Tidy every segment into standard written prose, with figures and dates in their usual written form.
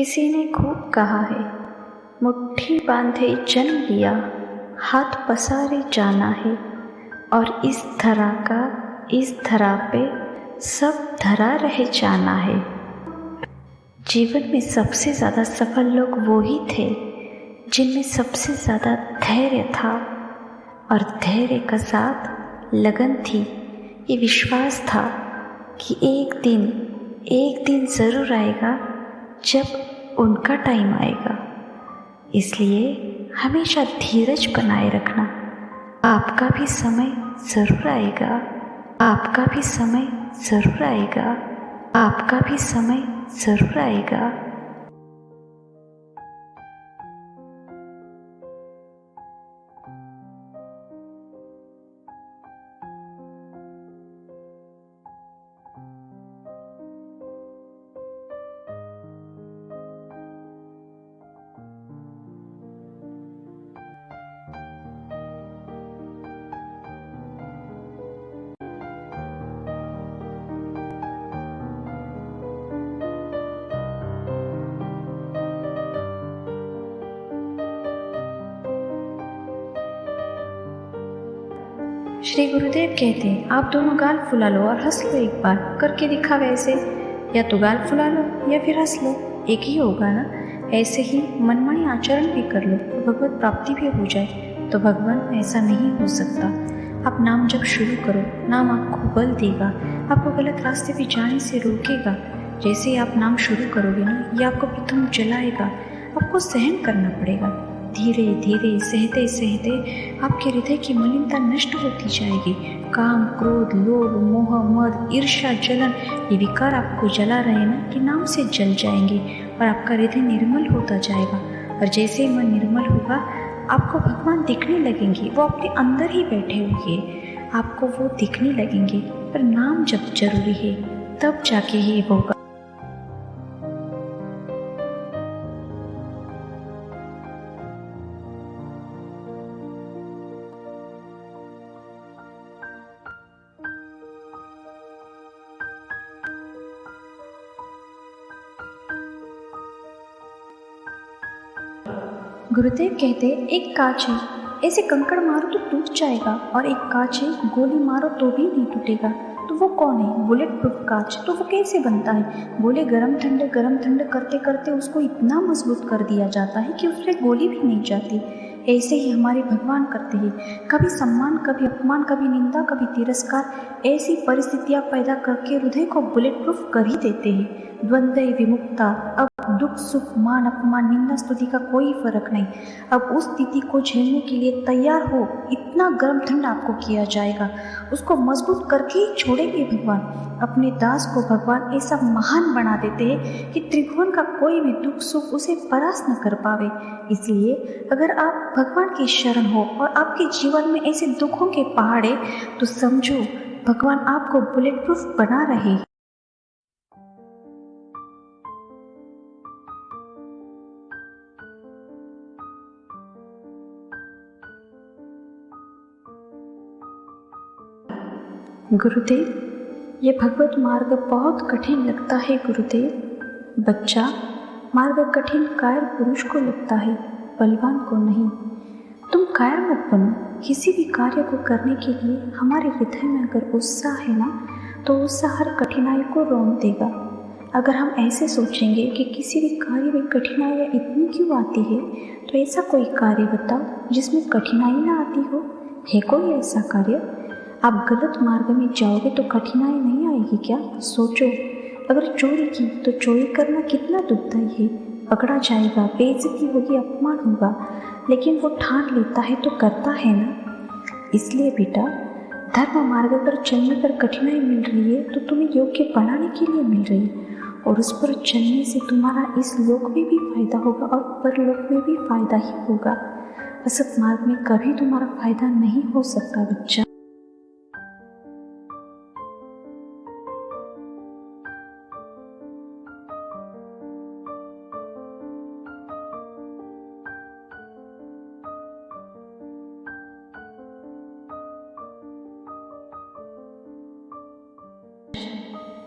किसी ने खूब कहा है, मुट्ठी बांधे जन्म लिया, हाथ पसारे जाना है। और इस धरा पे सब धरा रह जाना है। जीवन में सबसे ज़्यादा सफल लोग वो ही थे जिनमें सबसे ज़्यादा धैर्य था, और धैर्य का साथ लगन थी। ये विश्वास था कि एक दिन ज़रूर आएगा जब उनका टाइम आएगा। इसलिए हमेशा धीरज बनाए रखना। आपका भी समय ज़रूर आएगा, आपका भी समय ज़रूर आएगा, आपका भी समय ज़रूर आएगा। श्री गुरुदेव कहते हैं, आप दोनों गाल फुला लो और हंस लो, एक बार करके दिखा वैसे। या तो गाल फुला लो या फिर हंस लो, एक ही होगा ना। ऐसे ही मनमानी आचरण भी कर लो तो भगवत प्राप्ति भी हो जाए। तो भगवान ऐसा नहीं हो सकता। आप नाम जब शुरू करो, नाम आपको बल देगा, आपको गलत रास्ते पे जाने से रोकेगा। जैसे ही आप नाम शुरू करोगे ना, ये आपको प्रथम जलाएगा, आपको सहन करना पड़ेगा। धीरे धीरे सहते सहते आपके हृदय की मलिनता नष्ट होती जाएगी। काम, क्रोध, लोभ, मोह, मद, ईर्ष्या, जलन, ये विकार आपको जला रहे ना, कि नाम से जल जाएंगे और आपका हृदय निर्मल होता जाएगा। और जैसे ही मन निर्मल होगा, आपको भगवान दिखने लगेंगे। वो अपने अंदर ही बैठे हुए आपको वो दिखने लगेंगे। पर नाम जब जरूरी है तब जाके ही होगा। गुरुदेव कहते, एक कांच है, ऐसे कंकड़ मारो तो टूट जाएगा, और एक कांच है, गोली मारो तो भी नहीं टूटेगा। तो वो कौन है? बुलेट प्रूफ कांच। तो वो कैसे बनता है? बोले गरम ठंडे करते करते उसको इतना मजबूत कर दिया जाता है कि उसमें गोली भी नहीं जाती। ऐसे ही हमारे भगवान करते हैं, कभी सम्मान, कभी अपमान, कभी निंदा, कभी तिरस्कार, ऐसी परिस्थितियां पैदा करके हृदय को बुलेट प्रूफ कर ही देते हैं। द्वंद्व विमुक्ता। अब दुख सुख, मान अपमान, निंदा स्तुति का कोई फर्क नहीं। अब उस स्थिति को झेलने के लिए तैयार हो। इतना गर्म ठंडा आपको किया जाएगा, उसको मजबूत करके ही छोड़ेंगे भगवान। अपने दास को भगवान ऐसा महान बना देते हैं कि त्रिभुवन का कोई भी दुख सुख उसे परास्त न कर पावे। इसलिए अगर आप भगवान की शरण हो और आपके जीवन में ऐसे दुखों के पहाड़ है, तो समझो भगवान आपको बुलेट प्रूफ बना रहे हैं। गुरुदेव, ये भगवत मार्ग बहुत कठिन लगता है गुरुदेव। बच्चा मार्ग कठिन कायर पुरुष को लगता है, बलवान को नहीं। तुम कायर मत बनो। किसी भी कार्य को करने के लिए हमारे हृदय में अगर उत्साह है ना, तो उत्साह हर कठिनाई को रौंद देगा। अगर हम ऐसे सोचेंगे कि किसी भी कार्य में कठिनाइयाँ इतनी क्यों आती है, तो ऐसा कोई कार्य बताओ जिसमें कठिनाई ना आती हो। है कोई ऐसा कार्य? आप गलत मार्ग में जाओगे तो कठिनाई नहीं आएगी क्या? सोचो, अगर चोरी की तो चोरी करना कितना दुखदाई है। पकड़ा जाएगा, बेइज्जती होगी, अपमान होगा, लेकिन वो ठान लेता है तो करता है ना। इसलिए बेटा, धर्म मार्ग पर चलने पर कठिनाई मिल रही है तो तुम्हें योग्य बनाने के लिए मिल रही है, और उस पर चलने से तुम्हारा इस लोक में भी फायदा होगा और परलोक में भी फायदा ही होगा। असत मार्ग में कभी तुम्हारा फायदा नहीं हो सकता बच्चा।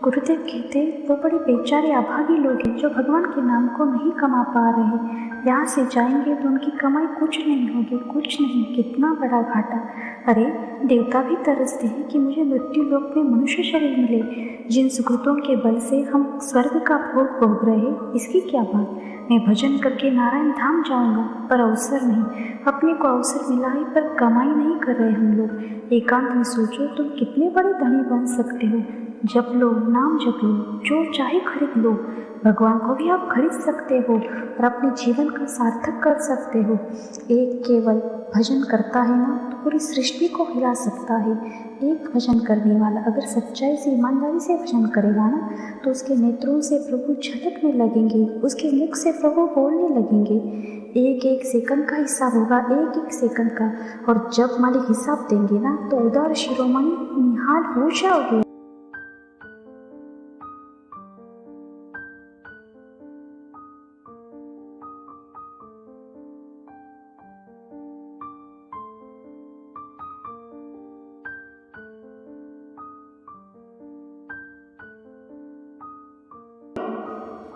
गुरुदेव कहते वो बड़े बेचारे अभागी लोग हैं जो भगवान के नाम को नहीं कमा पा रहे। यहाँ से जाएंगे तो उनकी कमाई कुछ नहीं होगी, कुछ नहीं, कितना बड़ा घाटा। अरे देवता भी तरसते हैं कि मुझे मृत्यु लोक में मनुष्य शरीर मिले। जिन सुकृतों के बल से हम स्वर्ग का भोग भोग रहे, इसकी क्या बात। मैं भजन करके नारायण धाम जाऊंगा, पर अवसर नहीं। अपने को अवसर मिला है पर कमाई नहीं कर रहे हम लोग। एकांत में सोचो तुम कितने बड़े धनी बन सकते हो। जप लो, नाम जप लो, जो चाहे खरीद लो। भगवान को भी आप खरीद सकते हो और अपने जीवन का सार्थक कर सकते हो। एक केवल भजन करता है ना तो पूरी सृष्टि को हिला सकता है। एक भजन करने वाला अगर सच्चाई से, ईमानदारी से भजन करेगा ना तो उसके नेत्रों से प्रभु झलकने लगेंगे, उसके मुख से प्रभु बोलने लगेंगे। एक एक सेकंड का हिसाब होगा, एक एक सेकंड का। और जब मालिक हिसाब देंगे ना तो उदार शिरोमणि निहाल हो जाओगे।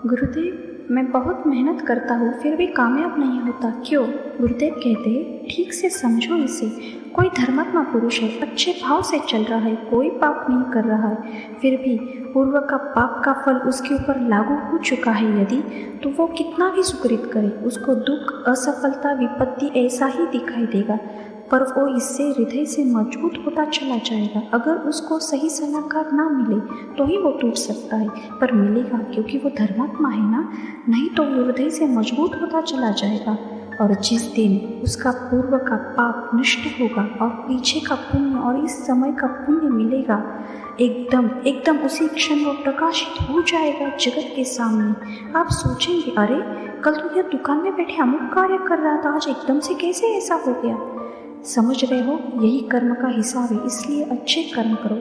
गुरुदेव मैं बहुत मेहनत करता हूँ फिर भी कामयाब नहीं होता, क्यों। गुरुदेव कहते हैं ठीक से समझो इसे। कोई धर्मात्मा पुरुष है, अच्छे भाव से चल रहा है, कोई पाप नहीं कर रहा है, फिर भी पूर्व का पाप का फल उसके ऊपर लागू हो चुका है यदि, तो वो कितना भी सुकृत करे उसको दुख, असफलता, विपत्ति ऐसा ही दिखाई देगा। पर वो इससे हृदय से मजबूत होता चला जाएगा। अगर उसको सही सलाहकार ना मिले तो ही वो टूट सकता है, पर मिलेगा क्योंकि वो धर्मात्मा है ना, नहीं तो वो हृदय से मजबूत होता चला जाएगा। और जिस दिन उसका पूर्व का पाप नष्ट होगा और पीछे का पुण्य और इस समय का पुण्य मिलेगा, एकदम एकदम उसी क्षण वो प्रकाशित हो जाएगा जगत के सामने। आप सोचेंगे अरे कल तो यह दुकान में बैठे अमुक कार्य कर रहा था, आज एकदम से कैसे ऐसा हो गया। समझ रहे हो, यही कर्म का हिसाब है, इसलिए अच्छे कर्म करो।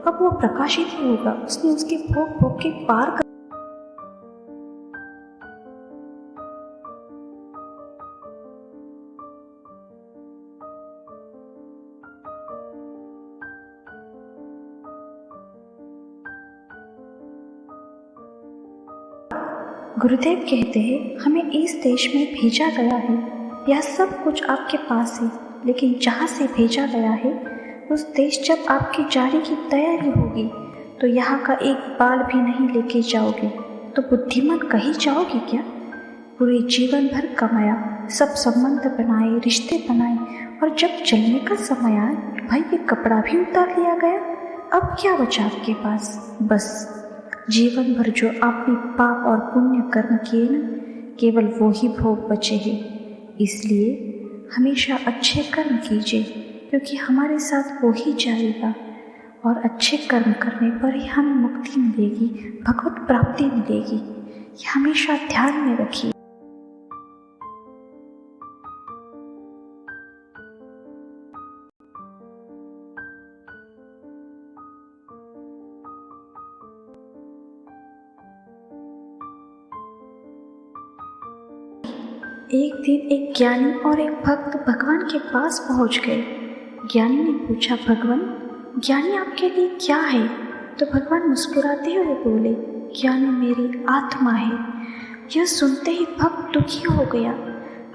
अब वो प्रकाशित ही होगा, उसने उसके भोग भोग के पार कर। गुरुदेव कहते हैं हमें इस देश में भेजा गया है, यह सब कुछ आपके पास है, लेकिन जहाँ से भेजा गया है उस देश जब आपकी जाने की तैयारी होगी तो यहाँ का एक बाल भी नहीं लेके जाओगे तो बुद्धिमान कहीं जाओगे क्या। पूरे जीवन भर कमाया, सब संबंध बनाए, रिश्ते बनाए, और जब चलने का समय आया भाई ये कपड़ा भी उतार लिया गया। अब क्या बचा आपके पास। बस जीवन भर जो आपने पाप और पुण्य कर्म किए ना, केवल वो ही भोग बचे हैं। इसलिए हमेशा अच्छे कर्म कीजिए, क्योंकि हमारे साथ वो ही जाएगा और अच्छे कर्म करने पर ही हमें मुक्ति मिलेगी, भगवत प्राप्ति मिलेगी। ये हमेशा ध्यान में रखिए। एक दिन एक ज्ञानी और एक भक्त भगवान के पास पहुंच गए। ज्ञानी ने पूछा, भगवान ज्ञानी आपके लिए क्या है। तो भगवान मुस्कुराते हुए बोले, ज्ञानी मेरी आत्मा है। यह सुनते ही भक्त दुखी हो गया।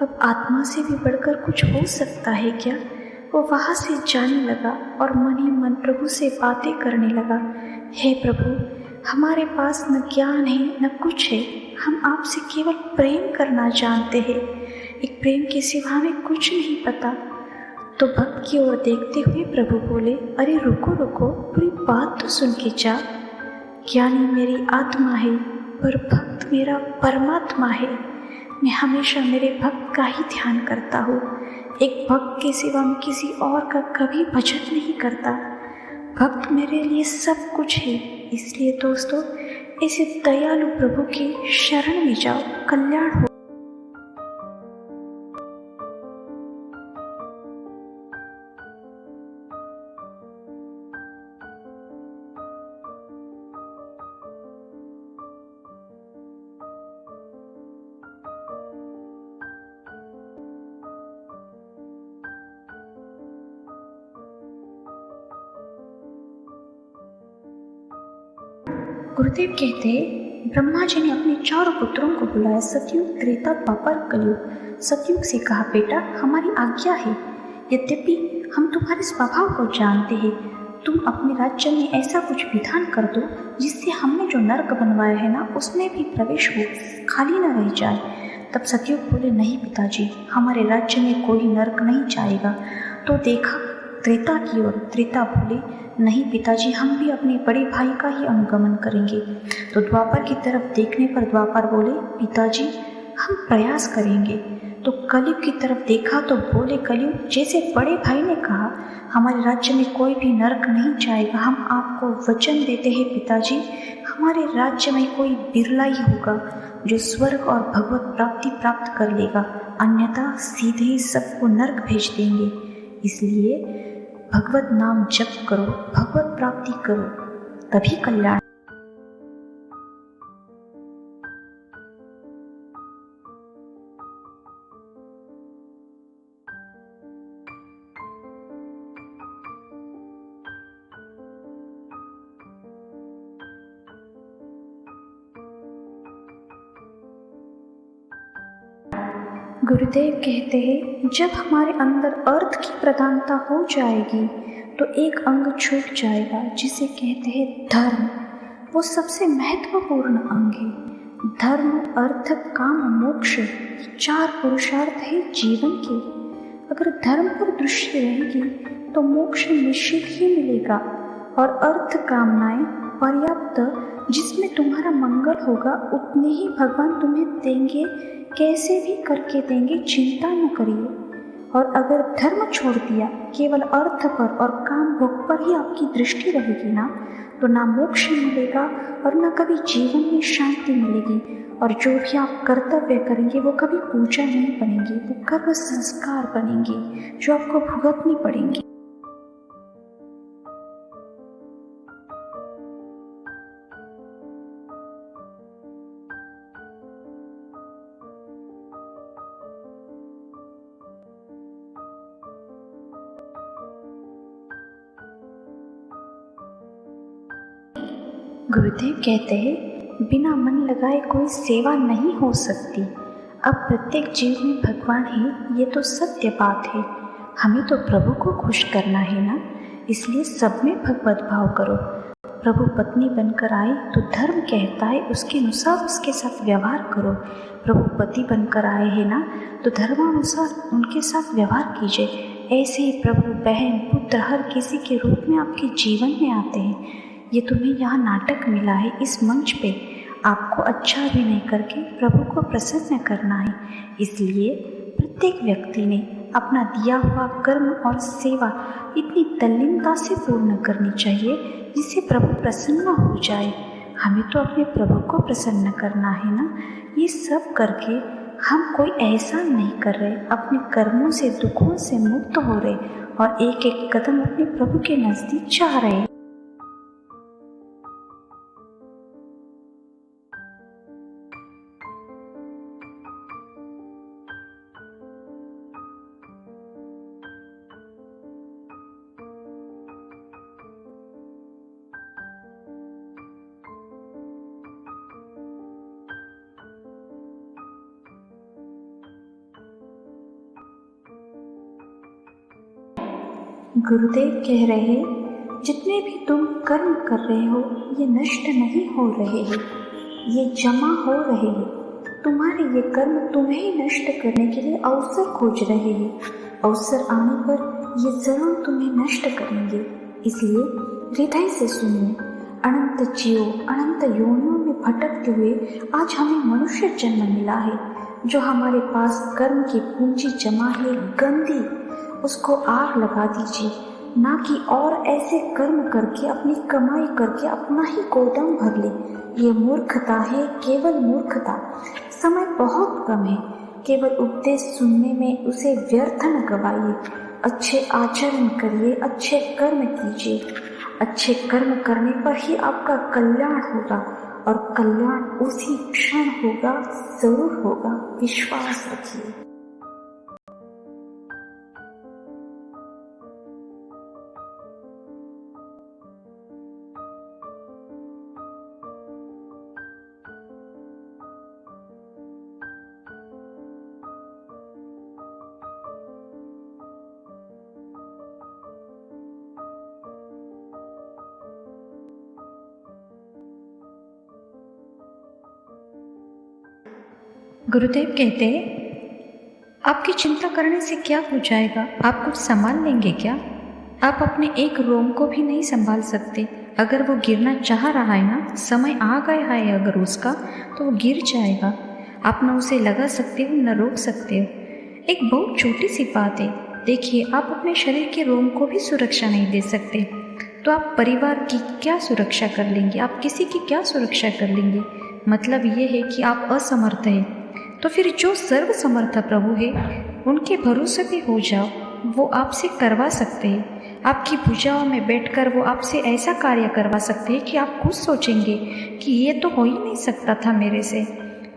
अब आत्मा से भी बढ़कर कुछ हो सकता है क्या। वो वहाँ से जाने लगा और मन ही मन प्रभु से बातें करने लगा। हे प्रभु, हमारे पास न ज्ञान है न कुछ है, हम आपसे केवल प्रेम करना जानते हैं। एक प्रेम के सिवा हमें कुछ नहीं पता। तो भक्त की ओर देखते हुए प्रभु बोले, अरे रुको रुको, पूरी बात तो सुन के जा। ज्ञानी मेरी आत्मा है पर भक्त मेरा परमात्मा है। मैं हमेशा मेरे भक्त का ही ध्यान करता हूँ। एक भक्त के सिवा मैं किसी और का कभी भजन नहीं करता। भक्त मेरे लिए सब कुछ है। इसलिए दोस्तों, ऐसे दयालु प्रभु की शरण में जाओ, कल्याण हो। गुरुदेव कहते हैं, ब्रह्मा जी ने अपने चारों पुत्रों को बुलाया, सतयुग, त्रेता, द्वापर, कलयुग। सतयुग से कहा, बेटा हमारी आज्ञा है, यद्यपि हम तुम्हारे स्वभाव को जानते हैं, तुम अपने राज्य में ऐसा कुछ विधान कर दो जिससे हमने जो नरक बनवाया है ना, उसमें भी प्रवेश हो, खाली न रह जाए। तब सतयुग बोले, नहीं पिताजी, हमारे राज्य में कोई नरक नहीं जाएगा। तो देखा त्रेता की ओर। त्रेता बोले, नहीं पिताजी, हम भी अपने बड़े भाई का ही अनुगमन करेंगे। तो द्वापर की तरफ देखने पर द्वापर बोले, पिताजी हम प्रयास करेंगे। तो कलयुग की तरफ देखा तो बोले, कलयुग, जैसे बड़े भाई ने कहा हमारे राज्य में कोई भी नरक नहीं जाएगा, हम आपको वचन देते हैं पिताजी, हमारे राज्य में कोई बिरला ही होगा जो स्वर्ग और भगवत प्राप्ति प्राप्त कर लेगा, अन्यथा सीधे ही सबको नरक भेज देंगे। इसलिए भगवत नाम जप करो, भगवत प्राप्ति करो, तभी कल्याण। गुरुदेव कहते हैं, जब हमारे अंदर अर्थ की प्रधानता हो जाएगी तो एक अंग छूट जाएगा जिसे कहते हैं धर्म। वो सबसे महत्वपूर्ण अंग है। धर्म, अर्थ, काम, मोक्ष, चार पुरुषार्थ है जीवन के। अगर धर्म पर दृष्टि रहेगी तो मोक्ष निश्चित ही मिलेगा, और अर्थ कामनाएं पर्याप्त, जिसमें तुम्हारा मंगल होगा उतने ही भगवान तुम्हें देंगे, कैसे भी करके देंगे, चिंता न करिए। और अगर धर्म छोड़ दिया, केवल अर्थ पर और काम भोग पर ही आपकी दृष्टि रहेगी ना, तो ना मोक्ष मिलेगा और ना कभी जीवन में शांति मिलेगी। और जो भी आप कर्तव्य करेंगे वो कभी पूजा नहीं बनेंगे, वो कर्म संस्कार बनेंगे जो आपको भुगतनी पड़ेंगे। गुरुदेव कहते हैं, बिना मन लगाए कोई सेवा नहीं हो सकती। अब प्रत्येक जीव में भगवान है, ये तो सत्य बात है। हमें तो प्रभु को खुश करना है ना, इसलिए सब में भगवत भाव करो। प्रभु पत्नी बनकर आए तो धर्म कहता है उसके अनुसार उसके साथ व्यवहार करो। प्रभु पति बनकर आए हैं ना, तो धर्मानुसार उनके साथ व्यवहार कीजिए। ऐसे ही प्रभु, बहन, पुत्र हर किसी के रूप में आपके जीवन में आते हैं। ये तुम्हें यहाँ नाटक मिला है, इस मंच पे आपको अच्छा अभिनय करके प्रभु को प्रसन्न करना है। इसलिए प्रत्येक व्यक्ति ने अपना दिया हुआ कर्म और सेवा इतनी तल्लीनता से पूर्ण करनी चाहिए जिससे प्रभु प्रसन्न हो जाए। हमें तो अपने प्रभु को प्रसन्न करना है ना। ये सब करके हम कोई एहसान नहीं कर रहे, अपने कर्मों से, दुखों से मुक्त हो रहे और एक एक कदम अपने प्रभु के नज़दीक जा रहे। गुरुदेव कह रहे हैं, जितने भी तुम कर्म कर रहे हो ये नष्ट नहीं हो रहे हैं, ये जमा हो रहे हैं। तुम्हारे ये कर्म तुम्हें नष्ट करने के लिए अवसर खोज रहे हैं। अवसर आने पर ये जरूर तुम्हें नष्ट करेंगे। इसलिए हृदय से सुनिए। अनंत जीवों, अनंत योनियों में भटकते हुए आज हमें मनुष्य जन्म मिला है। जो हमारे पास कर्म की पूंजी जमा है गंदी, उसको आग लगा दीजिए, ना कि और ऐसे कर्म करके, अपनी कमाई करके अपना ही गोदाम भर ले। ये मूर्खता है, केवल मूर्खता। समय बहुत कम है, केवल उपदेश सुनने में उसे व्यर्थ न गवाइए। अच्छे आचरण करिए, अच्छे कर्म कीजिए। अच्छे कर्म करने पर ही आपका कल्याण होगा, और कल्याण उसी क्षण होगा, जरूर होगा, विश्वास रखिए। गुरुदेव कहते हैं, आपकी चिंता करने से क्या हो जाएगा? आप कुछ संभाल लेंगे क्या? आप अपने एक रोम को भी नहीं संभाल सकते। अगर वो गिरना चाह रहा है ना, समय आ गया है अगर उसका, तो वो गिर जाएगा। आप न उसे लगा सकते हो न रोक सकते हो। एक बहुत छोटी सी बात है। देखिए, आप अपने शरीर के रोम को भी सुरक्षा नहीं दे सकते, तो आप परिवार की क्या सुरक्षा कर लेंगे? आप किसी की क्या सुरक्षा कर लेंगे? मतलब ये है कि आप असमर्थ हैं। तो फिर जो सर्वसमर्थ प्रभु है, उनके भरोसे पे हो जाओ। वो आपसे करवा सकते हैं। आपकी भुजाओं में बैठकर वो आपसे ऐसा कार्य करवा सकते हैं कि आप खुद सोचेंगे कि ये तो हो ही नहीं सकता था मेरे से।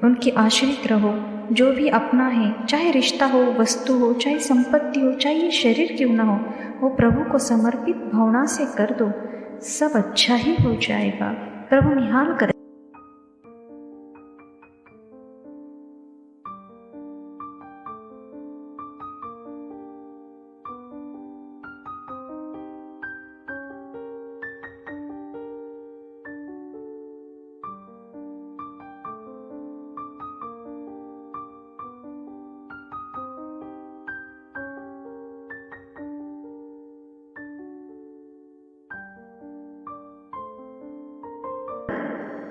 उनके आश्रित रहो। जो भी अपना है, चाहे रिश्ता हो, वस्तु हो, चाहे संपत्ति हो, चाहे ये शरीर क्यों ना हो, वो प्रभु को समर्पित भावना से कर दो। सब अच्छा ही हो जाएगा। प्रभु निहाल कर।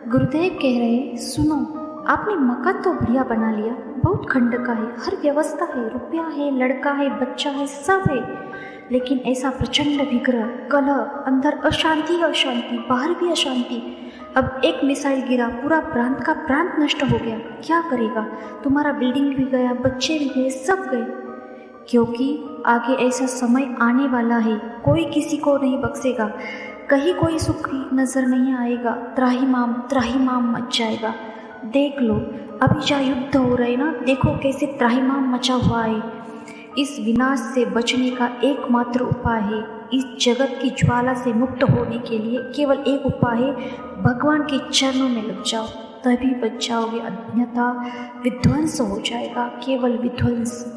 गुरुदेव कह रहे हैं, सुनो, आपने मकान तो बढ़िया बना लिया, बहुत खंड का है, हर व्यवस्था है, रुपया है, लड़का है, बच्चा है, सब है, लेकिन ऐसा प्रचंड विग्रह, कलह, अंदर अशांति अशांति, बाहर भी अशांति। अब एक मिसाइल गिरा, पूरा प्रांत का प्रांत नष्ट हो गया। क्या करेगा? तुम्हारा बिल्डिंग भी गया, बच्चे भी गए, सब गए। क्योंकि आगे ऐसा समय आने वाला है, कोई किसी को नहीं बख्शेगा। कहीं कोई सुख नजर नहीं आएगा। त्राहिमाम मच जाएगा। देख लो, अभी जहाँ युद्ध हो रहे ना, देखो कैसे त्राहिमाम मचा हुआ है। इस विनाश से बचने का एकमात्र उपाय है, इस जगत की ज्वाला से मुक्त होने के लिए केवल एक उपाय है, भगवान के चरणों में लग जाओ, तभी बच जाओगे, अन्यथा विध्वंस हो जाएगा, केवल विध्वंस।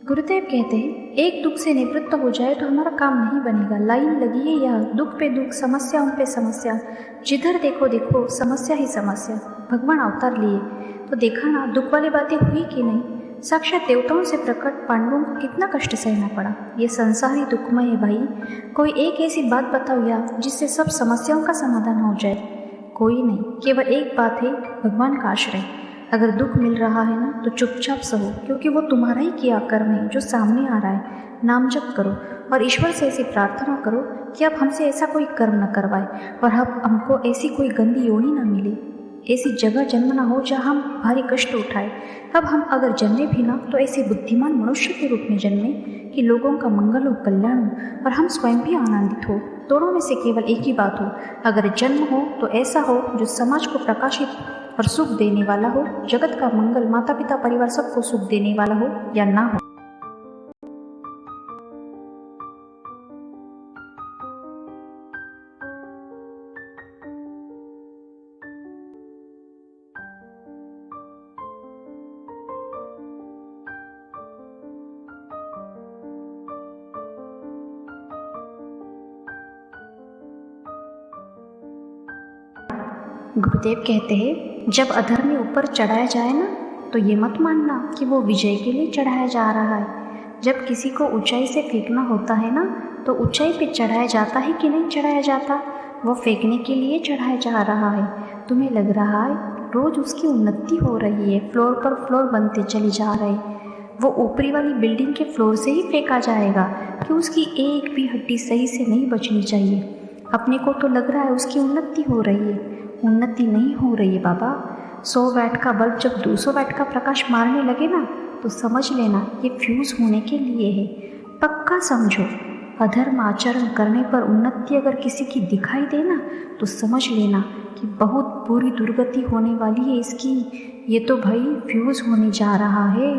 गुरुदेव कहते हैं, एक दुख से निवृत्त हो जाए तो हमारा काम नहीं बनेगा। लाइन लगी है यह, दुख पे दुख, समस्याओं पे समस्या, जिधर देखो देखो समस्या ही समस्या। भगवान अवतार लिए तो देखा ना, दुख वाली बातें हुई कि नहीं। साक्षात देवताओं से प्रकट पांडवों को कितना कष्ट सहना पड़ा। ये संसार ही दुखमय है भाई। कोई एक ऐसी बात बताओ या जिससे सब समस्याओं का समाधान हो जाए। कोई नहीं, केवल एक बात है, भगवान का आश्रय। अगर दुख मिल रहा है ना, तो चुपचाप सहो, क्योंकि वो तुम्हारा ही किया कर्म है जो सामने आ रहा है। नाम जप करो और ईश्वर से ऐसी प्रार्थना करो कि अब हमसे ऐसा कोई कर्म न करवाए और अब हमको ऐसी कोई गंदी योनि न मिले, ऐसी जगह जन्म ना हो जहाँ हम भारी कष्ट उठाए। अब हम अगर जन्मे भी ना, तो ऐसे बुद्धिमान मनुष्य के रूप में जन्मे कि लोगों का मंगल हो, कल्याण हो और हम स्वयं भी आनंदित हो। दोनों में से केवल एक ही बात हो, अगर जन्म हो तो ऐसा हो जो समाज को प्रकाशित और सुख देने वाला हो, जगत का मंगल, माता पिता परिवार सबको सुख देने वाला हो, या ना हो। गुरुदेव कहते हैं, जब अधर्मी ऊपर चढ़ाया जाए ना, तो ये मत मानना कि वो विजय के लिए चढ़ाया जा रहा है। जब किसी को ऊंचाई से फेंकना होता है ना, तो ऊंचाई पे चढ़ाया जाता है कि नहीं चढ़ाया जाता? वो फेंकने के लिए चढ़ाया जा रहा है। तुम्हें लग रहा है रोज उसकी उन्नति हो रही है, फ्लोर पर फ्लोर बनते चले जा रहे। वो ऊपरी वाली बिल्डिंग के फ्लोर से ही फेंका जाएगा कि उसकी एक भी हड्डी सही से नहीं बचनी चाहिए। अपने को तो लग रहा है उसकी उन्नति हो रही है, उन्नति नहीं हो रही है बाबा। 100 वैट का बल्ब जब 200 वैट का प्रकाश मारने लगे ना, तो समझ लेना ये फ्यूज होने के लिए है। पक्का समझो, अधर्म आचरण करने पर उन्नति अगर किसी की दिखाई दे ना, तो समझ लेना कि बहुत बुरी दुर्गति होने वाली है इसकी। ये तो भाई फ्यूज होने जा रहा है।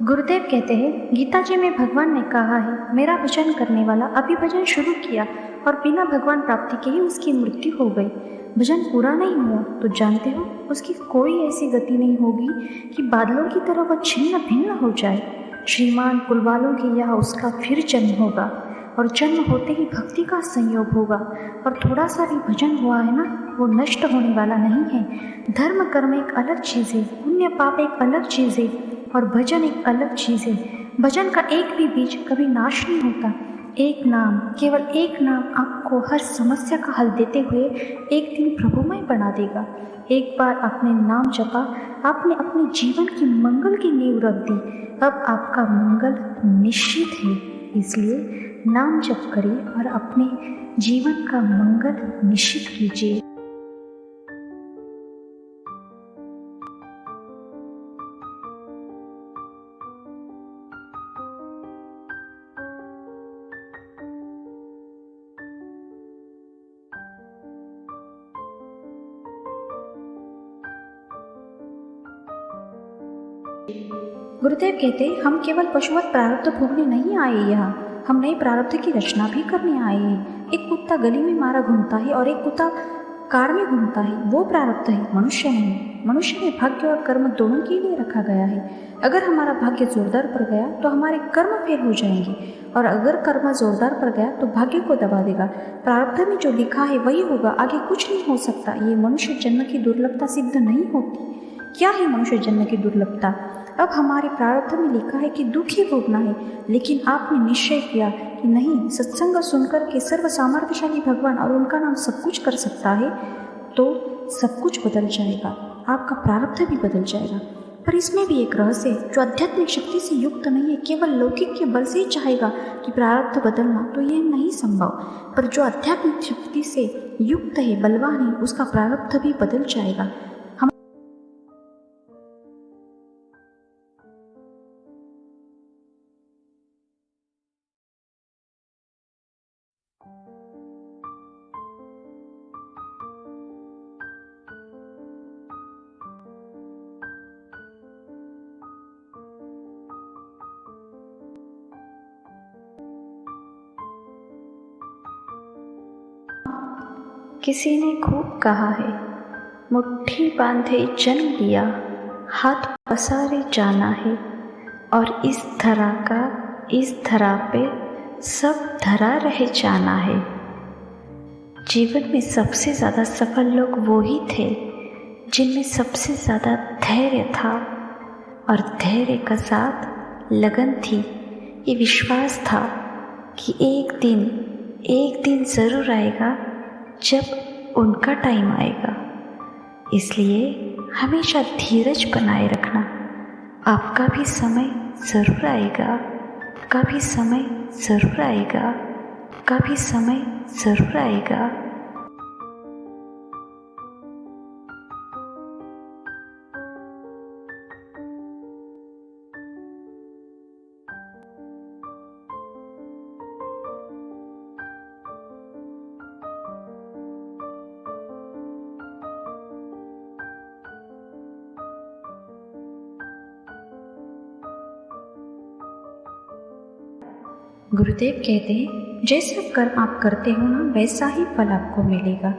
गुरुदेव कहते हैं, गीता जी में भगवान ने कहा है, मेरा भजन करने वाला अभी भजन शुरू किया और बिना भगवान प्राप्ति के ही उसकी मृत्यु हो गई। भजन पूरा नहीं हुआ तो जानते हो उसकी कोई ऐसी गति नहीं होगी कि बादलों की तरह वह छिन्न भिन्न हो जाए। श्रीमान कुलवालों के यहाँ उसका फिर जन्म होगा और जन्म होते ही भक्ति का संयोग होगा। और थोड़ा सा भी भजन हुआ है ना, वो नष्ट होने वाला नहीं है। धर्म कर्म एक अलग चीज़ है, पुण्य पाप एक अलग चीज़ है और भजन एक अलग चीज़ है। भजन का एक भी बीज कभी नाश नहीं होता। एक नाम, केवल एक नाम आपको हर समस्या का हल देते हुए एक दिन प्रभुमय बना देगा। एक बार आपने नाम जपा, आपने अपने जीवन की मंगल की नींव रख दी। अब आपका मंगल निश्चित है, इसलिए नाम जप करिए और अपने जीवन का मंगल निश्चित कीजिए। गुरुदेव कहते, हम केवल पशुवत प्रारब्ध भोगने नहीं आए यहाँ, हम नए प्रारब्ध की रचना भी करने आए हैं। एक कुत्ता गली में मारा घूमता है और एक कुत्ता कार में घूमता है, वो प्रारब्ध है, मनुष्य नहीं। मनुष्य में भाग्य और कर्म दोनों के लिए रखा गया है। अगर हमारा भाग्य जोरदार पड़ गया तो हमारे कर्म फेल हो जाएंगे और अगर कर्म जोरदार पड़ गया तो भाग्य को दबा देगा। प्रारब्ध में जो लिखा है वही होगा, आगे कुछ नहीं हो सकता। ये मनुष्य जन्म की दुर्लभता सिद्ध नहीं होती। क्या है मनुष्य जन्म की दुर्लभता? अब हमारे प्रारब्ध में लिखा है कि दुख ही भोगना है, लेकिन आपने निश्चय किया कि नहीं, सत्संग सुनकर के सर्व सामर्थ्यशाली भगवान और उनका नाम सब कुछ कर सकता है, तो सब कुछ बदल जाएगा, आपका प्रारब्ध भी बदल जाएगा। पर इसमें भी एक रहस्य है, जो आध्यात्मिक शक्ति से युक्त नहीं है, केवल लौकिक के बल से ही चाहेगा कि प्रारब्ध बदलना, तो यह नहीं संभव। पर जो आध्यात्मिक शक्ति से युक्त है, बलवान है, उसका प्रारब्ध भी बदल जाएगा। किसी ने खूब कहा है, मुट्ठी बांधे जन्म लिया, हाथ पसारे जाना है और इस धरा का इस धरा पे सब धरा रह जाना है। जीवन में सबसे ज़्यादा सफल लोग वो ही थे जिनमें सबसे ज़्यादा धैर्य था और धैर्य का साथ लगन थी। ये विश्वास था कि एक दिन ज़रूर आएगा जब उनका टाइम आएगा। इसलिए हमेशा धीरज बनाए रखना। आपका भी समय ज़रूर आएगा, आपका भी समय ज़रूर आएगा, आपका भी समय ज़रूर आएगा। गुरुदेव कहते हैं, जैसा कर्म आप करते हो ना, वैसा ही फल आपको मिलेगा।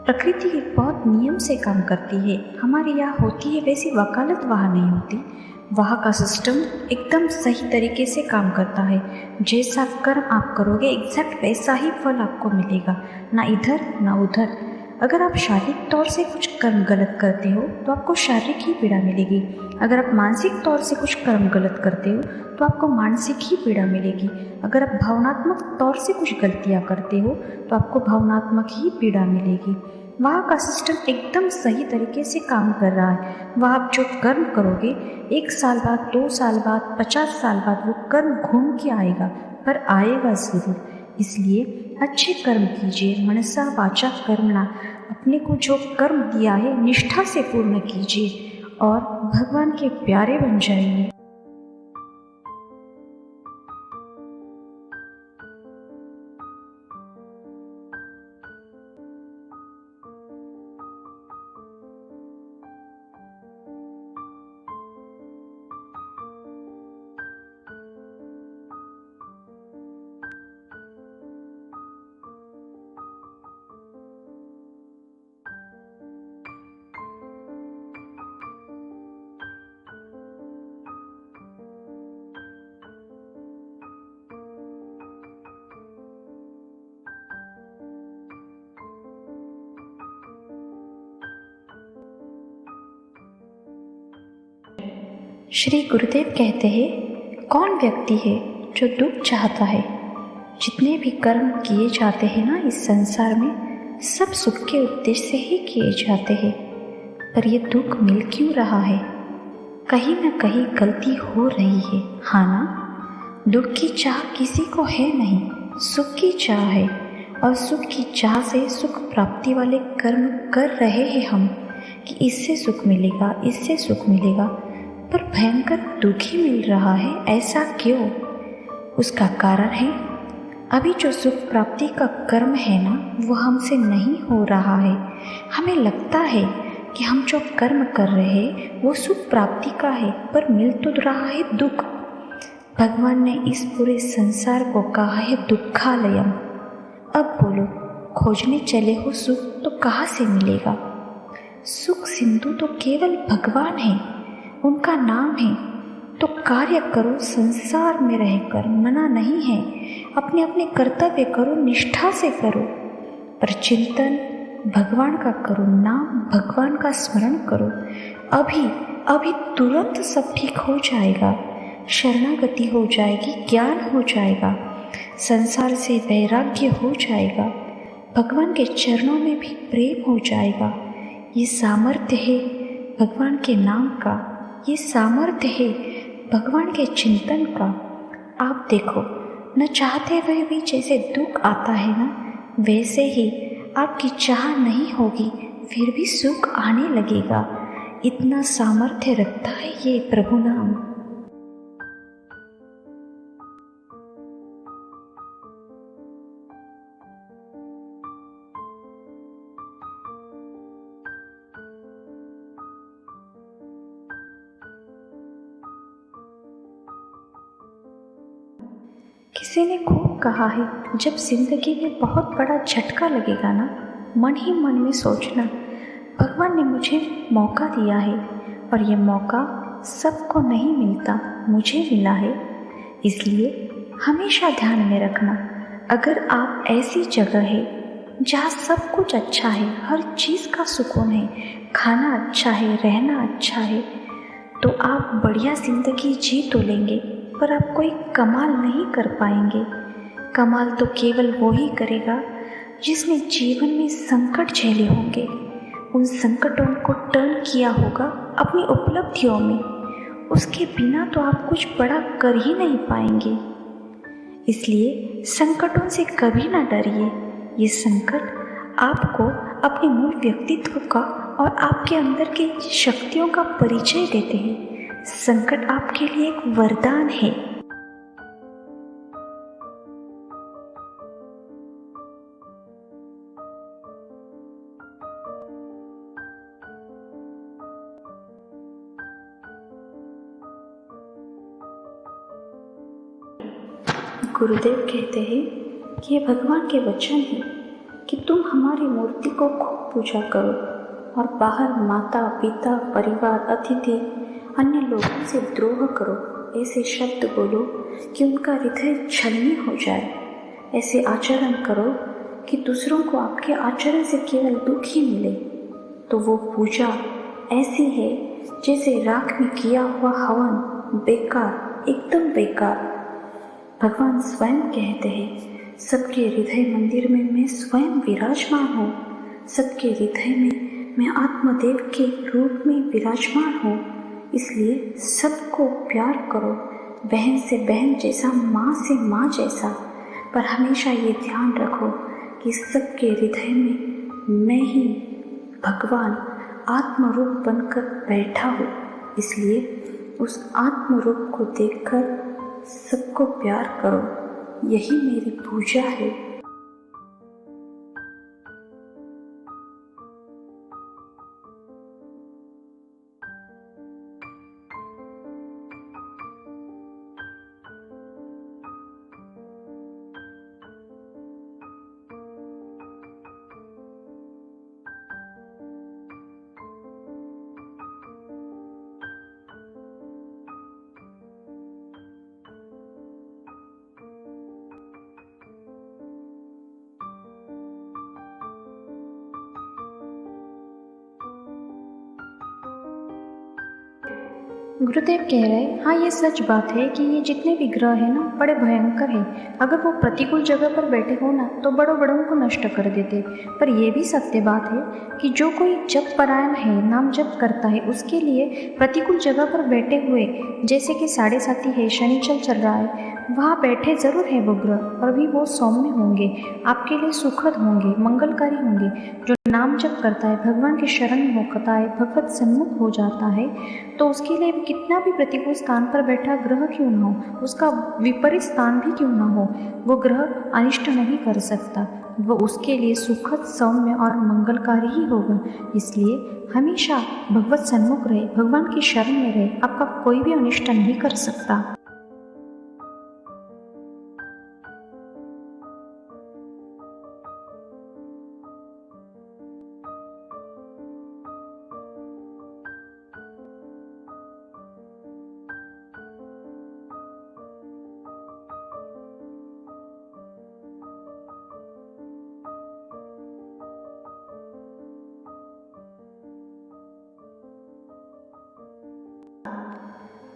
प्रकृति बहुत नियम से काम करती है। हमारे यहाँ होती है वैसी वकालत वहाँ नहीं होती। वहाँ का सिस्टम एकदम सही तरीके से काम करता है। जैसा कर्म आप करोगे एग्जैक्ट वैसा ही फल आपको मिलेगा, ना इधर ना उधर। अगर आप शारीरिक तौर से कुछ कर्म गलत करते हो तो आपको शारीरिक ही पीड़ा मिलेगी। अगर आप मानसिक तौर से कुछ कर्म गलत करते हो तो आपको मानसिक ही पीड़ा मिलेगी। अगर आप भावनात्मक तौर से कुछ गलतियाँ करते हो तो आपको भावनात्मक ही पीड़ा मिलेगी। वहाँ का सिस्टम एकदम सही तरीके से काम कर रहा है। वहाँ आप जो कर्म करोगे 1 साल बाद, 2 साल बाद, 50 साल बाद वो कर्म घूम के आएगा, पर आएगा ज़रूर। इसलिए अच्छे कर्म कीजिए, मनसा वाचा कर्मणा। अपने को जो कर्म दिया है निष्ठा से पूर्ण कीजिए और भगवान के प्यारे बन जाइए। श्री गुरुदेव कहते हैं, कौन व्यक्ति है जो दुख चाहता है? जितने भी कर्म किए जाते हैं ना इस संसार में, सब सुख के उद्देश्य से ही किए जाते हैं। पर ये दुख मिल क्यों रहा है? कहीं ना कहीं गलती हो रही है, हाँ ना? दुख की चाह किसी को है नहीं, सुख की चाह है। और सुख की चाह से सुख प्राप्ति वाले कर्म कर रहे हैं हम कि इससे सुख मिलेगा, इससे सुख मिलेगा, पर भयंकर दुख ही मिल रहा है। ऐसा क्यों? उसका कारण है, अभी जो सुख प्राप्ति का कर्म है ना, वो हमसे नहीं हो रहा है। हमें लगता है कि हम जो कर्म कर रहे हैं वो सुख प्राप्ति का है, पर मिल तो रहा है दुख। भगवान ने इस पूरे संसार को कहा है दुखालयम। अब बोलो, खोजने चले हो सुख तो कहाँ से मिलेगा? सुख सिंधु तो केवल भगवान है, उनका नाम है। तो कार्य करो संसार में रहकर, मना नहीं है। अपने अपने कर्तव्य करो, निष्ठा से करो, पर चिंतन भगवान का करो, नाम भगवान का स्मरण करो। अभी अभी तुरंत सब ठीक हो जाएगा। शरणागति हो जाएगी, ज्ञान हो जाएगा, संसार से वैराग्य हो जाएगा, भगवान के चरणों में भी प्रेम हो जाएगा। ये सामर्थ्य है भगवान के नाम का, ये सामर्थ्य है भगवान के चिंतन का। आप देखो, न चाहते हुए भी जैसे दुख आता है ना, वैसे ही आपकी चाह नहीं होगी फिर भी सुख आने लगेगा। इतना सामर्थ्य रखता है ये प्रभु नाम। किसी ने खूब कहा है, जब जिंदगी में बहुत बड़ा झटका लगेगा ना, मन ही मन में सोचना, भगवान ने मुझे मौका दिया है, पर यह मौका सबको नहीं मिलता, मुझे मिला है। इसलिए हमेशा ध्यान में रखना, अगर आप ऐसी जगह है जहाँ सब कुछ अच्छा है, हर चीज़ का सुकून है, खाना अच्छा है, रहना अच्छा है, तो आप बढ़िया ज़िंदगी जी तो लेंगे, पर आप कोई कमाल नहीं कर पाएंगे। कमाल तो केवल वो ही करेगा जिसने जीवन में संकट झेले होंगे, उन संकटों को टर्न किया होगा अपनी उपलब्धियों में। उसके बिना तो आप कुछ बड़ा कर ही नहीं पाएंगे। इसलिए संकटों से कभी ना डरिए। ये संकट आपको अपने मूल व्यक्तित्व का और आपके अंदर की शक्तियों का परिचय देते हैं। संकट आपके लिए एक वरदान है। गुरुदेव कहते हैं कि ये भगवान के वचन है कि तुम हमारी मूर्ति को खूब पूजा करो और बाहर माता पिता परिवार अतिथि अन्य लोगों से द्रोह करो। ऐसे शब्द बोलो कि उनका हृदय छलनी हो जाए। ऐसे आचरण करो कि दूसरों को आपके आचरण से केवल दुख ही मिले। तो वो पूजा ऐसी है जैसे राख में किया हुआ हवन, बेकार, एकदम बेकार। भगवान स्वयं कहते हैं, सबके हृदय मंदिर में मैं स्वयं विराजमान हूँ। सबके हृदय में मैं आत्मदेव के रूप में विराजमान हूँ। इसलिए सबको प्यार करो, बहन से बहन जैसा, माँ से माँ जैसा। पर हमेशा ये ध्यान रखो कि सबके हृदय में मैं ही भगवान आत्मरूप बनकर बैठा हूँ। इसलिए उस आत्मरूप को देखकर सबको प्यार करो। यही मेरी पूजा है। गुरुदेव कह रहे हाँ ये सच बात है कि ये जितने भी ग्रह हैं ना बड़े भयंकर हैं। अगर वो प्रतिकूल जगह पर बैठे हो ना तो बड़ों बड़ों को नष्ट कर देते। पर यह भी सत्य बात है कि जो कोई जप परायण है, नाम जप करता है, उसके लिए प्रतिकूल जगह पर बैठे हुए, जैसे कि 7.5 है, शनिचल चल रहा है, वहाँ बैठे जरूर है वो ग्रह, पर भी वो सौम्य होंगे, आपके लिए सुखद होंगे, मंगलकारी होंगे। जो नाम जप करता है, भगवान के शरण में होता है, भगवत सन्मुख हो जाता है, तो उसके लिए कितना भी प्रतिकूल स्थान पर बैठा ग्रह क्यों न हो, उसका विपरीत स्थान भी क्यों न हो, वो ग्रह अनिष्ट नहीं कर सकता। वो उसके लिए सुखद, सौम्य और मंगलकारी ही होगा। इसलिए हमेशा भगवत सन्मुख रहे, भगवान की शरण में रहे, आपका कोई भी अनिष्ट नहीं कर सकता।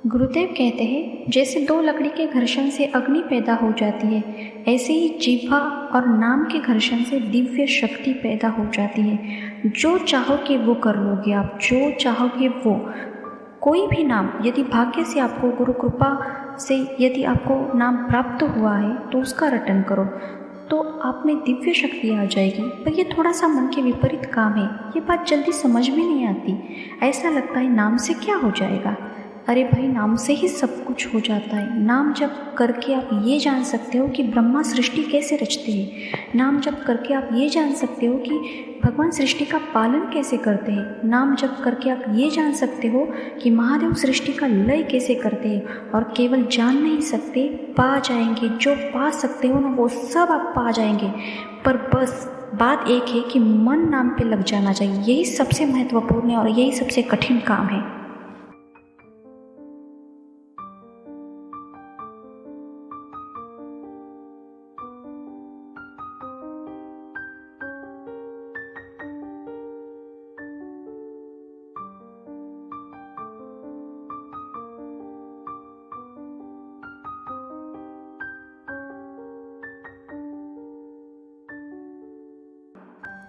गुरुदेव कहते हैं जैसे दो लकड़ी के घर्षण से अग्नि पैदा हो जाती है, ऐसे ही जीवा और नाम के घर्षण से दिव्य शक्ति पैदा हो जाती है। जो चाहोगे वो कर लोगे आप, जो चाहोगे वो। कोई भी नाम यदि भाग्य से आपको गुरु कृपा से यदि आपको नाम प्राप्त हुआ है तो उसका रटन करो, तो आप में दिव्य शक्ति आ जाएगी। पर ये थोड़ा सा मन के विपरीत काम है, ये बात जल्दी समझ में नहीं आती। ऐसा लगता है नाम से क्या हो जाएगा। अरे भाई, नाम से ही सब कुछ हो जाता है। नाम जप करके आप ये जान सकते हो कि ब्रह्मा सृष्टि कैसे रचते हैं। नाम जप करके आप ये जान सकते हो कि भगवान सृष्टि का पालन कैसे करते हैं। नाम जप करके आप ये जान सकते हो कि महादेव सृष्टि का लय कैसे करते हैं। और केवल जान नहीं सकते, पा जाएंगे। जो पा सकते हो ना वो सब आप पा जाएंगे। पर बस बात एक है कि मन नाम पे लग जाना चाहिए। यही सबसे महत्वपूर्ण है और यही सबसे कठिन काम है।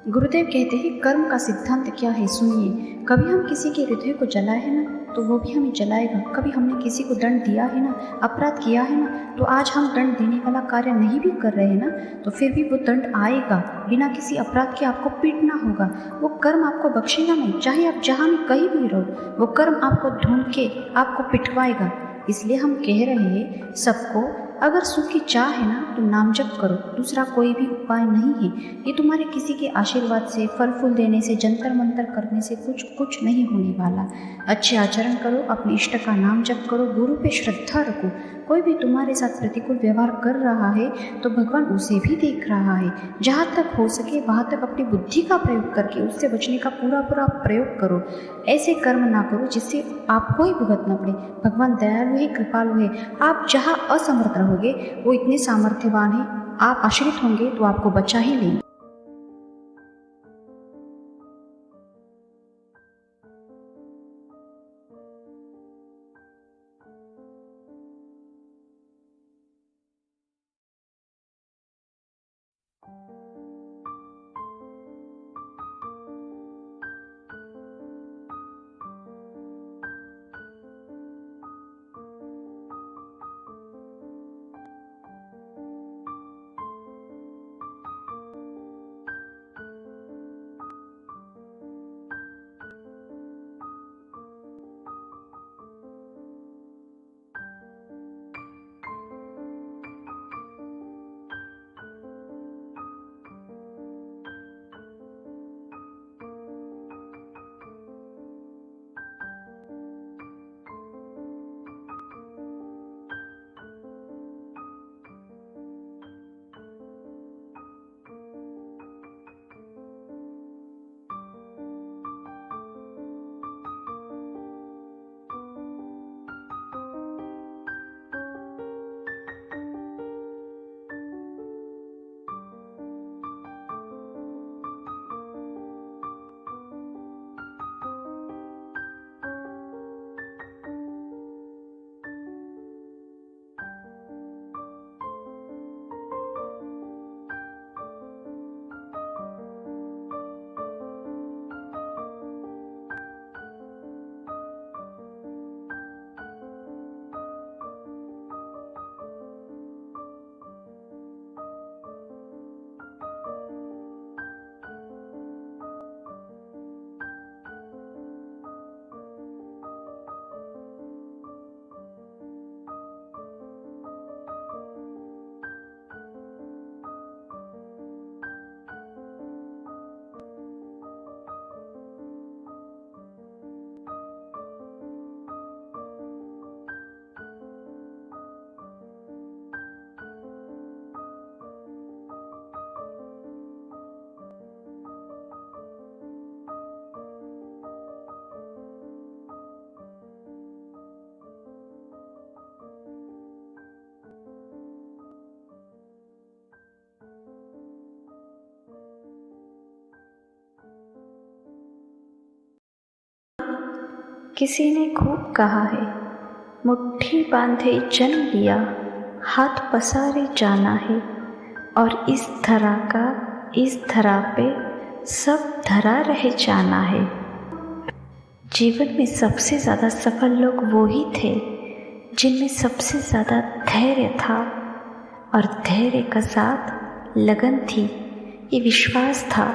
गुरुदेव कहते हैं कर्म का सिद्धांत क्या है सुनिए। कभी हम किसी के हृदय को जलाए है ना तो वो भी हमें जलाएगा। कभी हमने किसी को दंड दिया है ना, अपराध किया है ना, तो आज हम दंड देने वाला कार्य नहीं भी कर रहे हैं ना, तो फिर भी वो दंड आएगा। बिना किसी अपराध के आपको पीटना होगा। वो कर्म आपको बख्शेगा नहीं, चाहे आप जहाँ में कहीं भी रहो, वो कर्म आपको ढूंढ के आपको पिटवाएगा। इसलिए हम कह रहे हैं सबको, अगर सुख की चाह है ना तो नाम जप करो, दूसरा कोई भी उपाय नहीं है। ये तुम्हारे किसी के आशीर्वाद से, फल फूल देने से, जंतर मंतर करने से कुछ नहीं होने वाला। अच्छे आचरण करो, अपने इष्ट का नाम जप करो, गुरु पे श्रद्धा रखो। कोई भी तुम्हारे साथ प्रतिकूल व्यवहार कर रहा है तो भगवान उसे भी देख रहा है। जहाँ तक हो सके वहाँ तक अपनी बुद्धि का प्रयोग करके उससे बचने का पूरा प्रयोग करो। ऐसे कर्म ना करो जिससे आपको ही भुगतना पड़े। भगवान दयालु है, कृपालु है। आप जहाँ असमर्थ रहोगे वो इतने सामर्थ्यवान है, आप आश्रित होंगे तो आपको बचा ही लेंगे। किसी ने खूब कहा है, मुट्ठी बांधे जन्म लिया, हाथ पसारे जाना है, और इस धरा पे सब धरा रह जाना है। जीवन में सबसे ज़्यादा सफल लोग वो ही थे जिनमें सबसे ज़्यादा धैर्य था, और धैर्य का साथ लगन थी। ये विश्वास था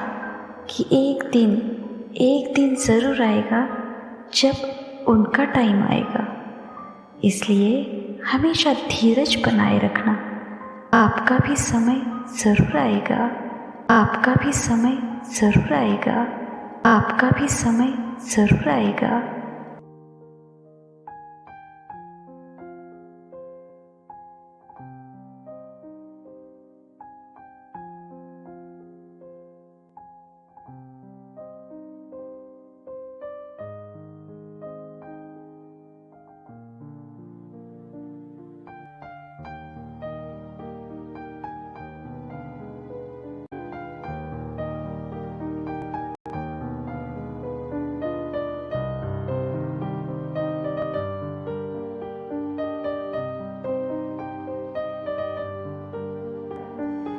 कि एक दिन ज़रूर आएगा जब उनका टाइम आएगा। इसलिए हमेशा धीरज बनाए रखना। आपका भी समय ज़रूर आएगा, आपका भी समय ज़रूर आएगा, आपका भी समय ज़रूर आएगा।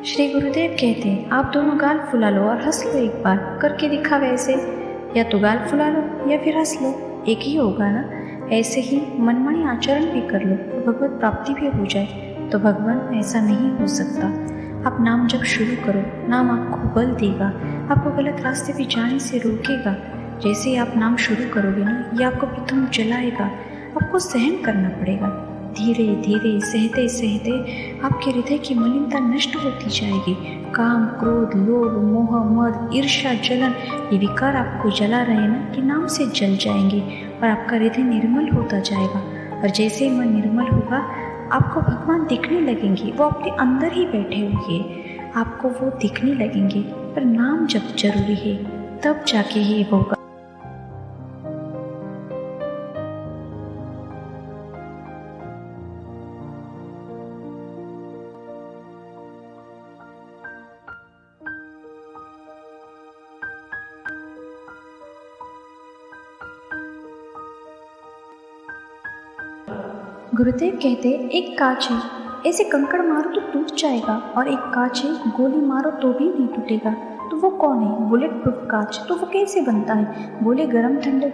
श्री गुरुदेव कहते हैं, आप दोनों गाल फुला लो और हंस लो, एक बार करके दिखा वैसे। या तो गाल फुला लो या फिर हंस लो, एक ही होगा ना। ऐसे ही मनमानी आचरण भी कर लो तो भगवत प्राप्ति भी हो जाए। तो भगवान, ऐसा नहीं हो सकता। आप नाम जब शुरू करो, नाम आपको बल देगा, आपको गलत रास्ते पे जाने से रोकेगा। जैसे ही आप नाम शुरू करोगे ना, ये आपको प्रथम जलाएगा, आपको सहन करना पड़ेगा। धीरे धीरे सहते सहते आपके हृदय की मलिनता नष्ट होती जाएगी। काम, क्रोध, लोभ, मोह, मद, ईर्ष्या, जलन, ये विकार आपको जला रहे ना, कि नाम से जल जाएंगे और आपका हृदय निर्मल होता जाएगा। और जैसे ही मन निर्मल होगा, आपको भगवान दिखने लगेंगे। वो अपने अंदर ही बैठे हुए आपको वो दिखने लगेंगे। पर नाम जब जरूरी है, तब जाके ही होगा। गुरुदेव कहते, एक कांच है, ऐसे कंकड़ मारो तो टूट जाएगा, और एक कांच है, गोली मारो तो भी नहीं टूटेगा। तो वो कौन है? बुलेट प्रूफ कांच। तो वो कैसे बनता है? बोले गरम ठंडे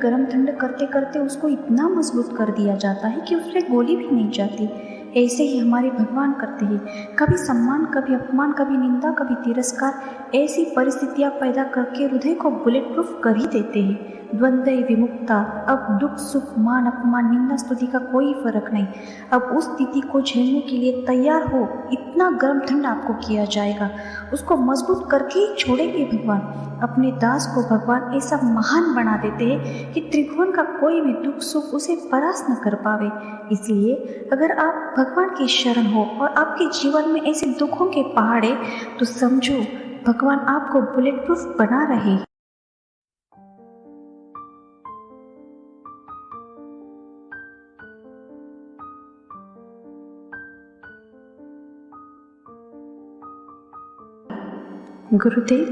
करते करते उसको इतना मजबूत कर दिया जाता है कि उसमें गोली भी नहीं जाती। ऐसे ही हमारे भगवान करते हैं, कभी सम्मान, कभी अपमान, कभी निंदा, कभी तिरस्कार, ऐसी परिस्थितियां पैदा करके हृदय को बुलेट प्रूफ कर ही देते हैं। द्वंद्व विमुक्ता। अब दुख सुख, मान अपमान, निंदा स्तुति का कोई फर्क नहीं। अब उस स्थिति को झेलने के लिए तैयार हो। इतना गर्म ठंडा आपको किया जाएगा, उसको मजबूत करके ही छोड़ेंगे भगवान। अपने दास को भगवान ऐसा महान बना देते हैं कि त्रिभुवन का कोई भी दुख सुख उसे परास्त न कर पावे। इसलिए अगर आप भगवान की शरण हो और आपके जीवन में ऐसे दुखों के पहाड़ है, तो समझो भगवान आपको बुलेट प्रूफ बना रहे हैं। गुरुदेव,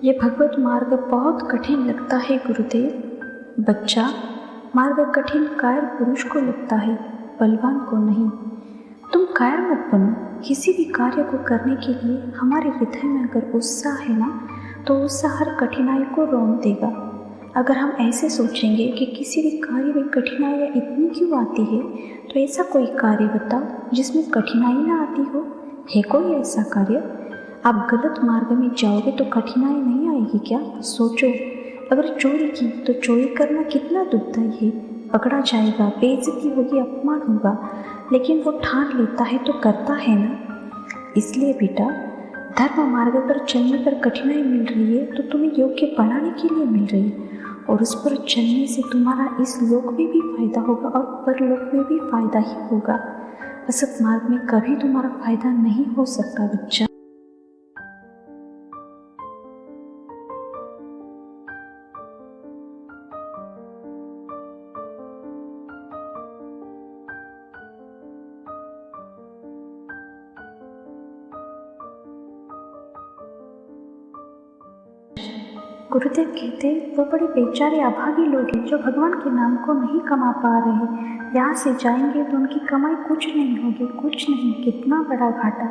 ये भगवत मार्ग बहुत कठिन लगता है गुरुदेव। बच्चा, मार्ग कठिन कायर पुरुष को लगता है, बलवान को नहीं। तुम कायर मत बनो। किसी भी कार्य को करने के लिए हमारे हृदय में अगर उत्साह है ना, तो उत्साह हर कठिनाई को रौंद देगा। अगर हम ऐसे सोचेंगे कि किसी भी कार्य में कठिनाइयाँ इतनी क्यों आती है, तो ऐसा कोई कार्य बताओ जिसमें कठिनाई ना आती हो। है कोई ऐसा कार्य? आप गलत मार्ग में जाओगे तो कठिनाई नहीं आएगी क्या? सोचो, अगर चोरी की तो चोरी करना कितना दुखदाई है। पकड़ा जाएगा, बेइज्जती होगी, अपमान होगा, लेकिन वो ठान लेता है तो करता है ना। इसलिए बेटा, धर्म मार्ग पर चलने पर कठिनाई मिल रही है तो तुम्हें योग्य बनाने के लिए मिल रही है, और उस पर चलने से तुम्हारा इस लोक में भी फायदा होगा और परलोक में भी फायदा ही होगा। असत मार्ग में कभी तुम्हारा फायदा नहीं हो सकता बच्चा। गुरुदेव कहते वो बड़े बेचारे अभागी लोग हैं जो भगवान के नाम को नहीं कमा पा रहे। यहाँ से जाएंगे तो उनकी कमाई कुछ नहीं होगी, कुछ नहीं, कितना बड़ा घाटा।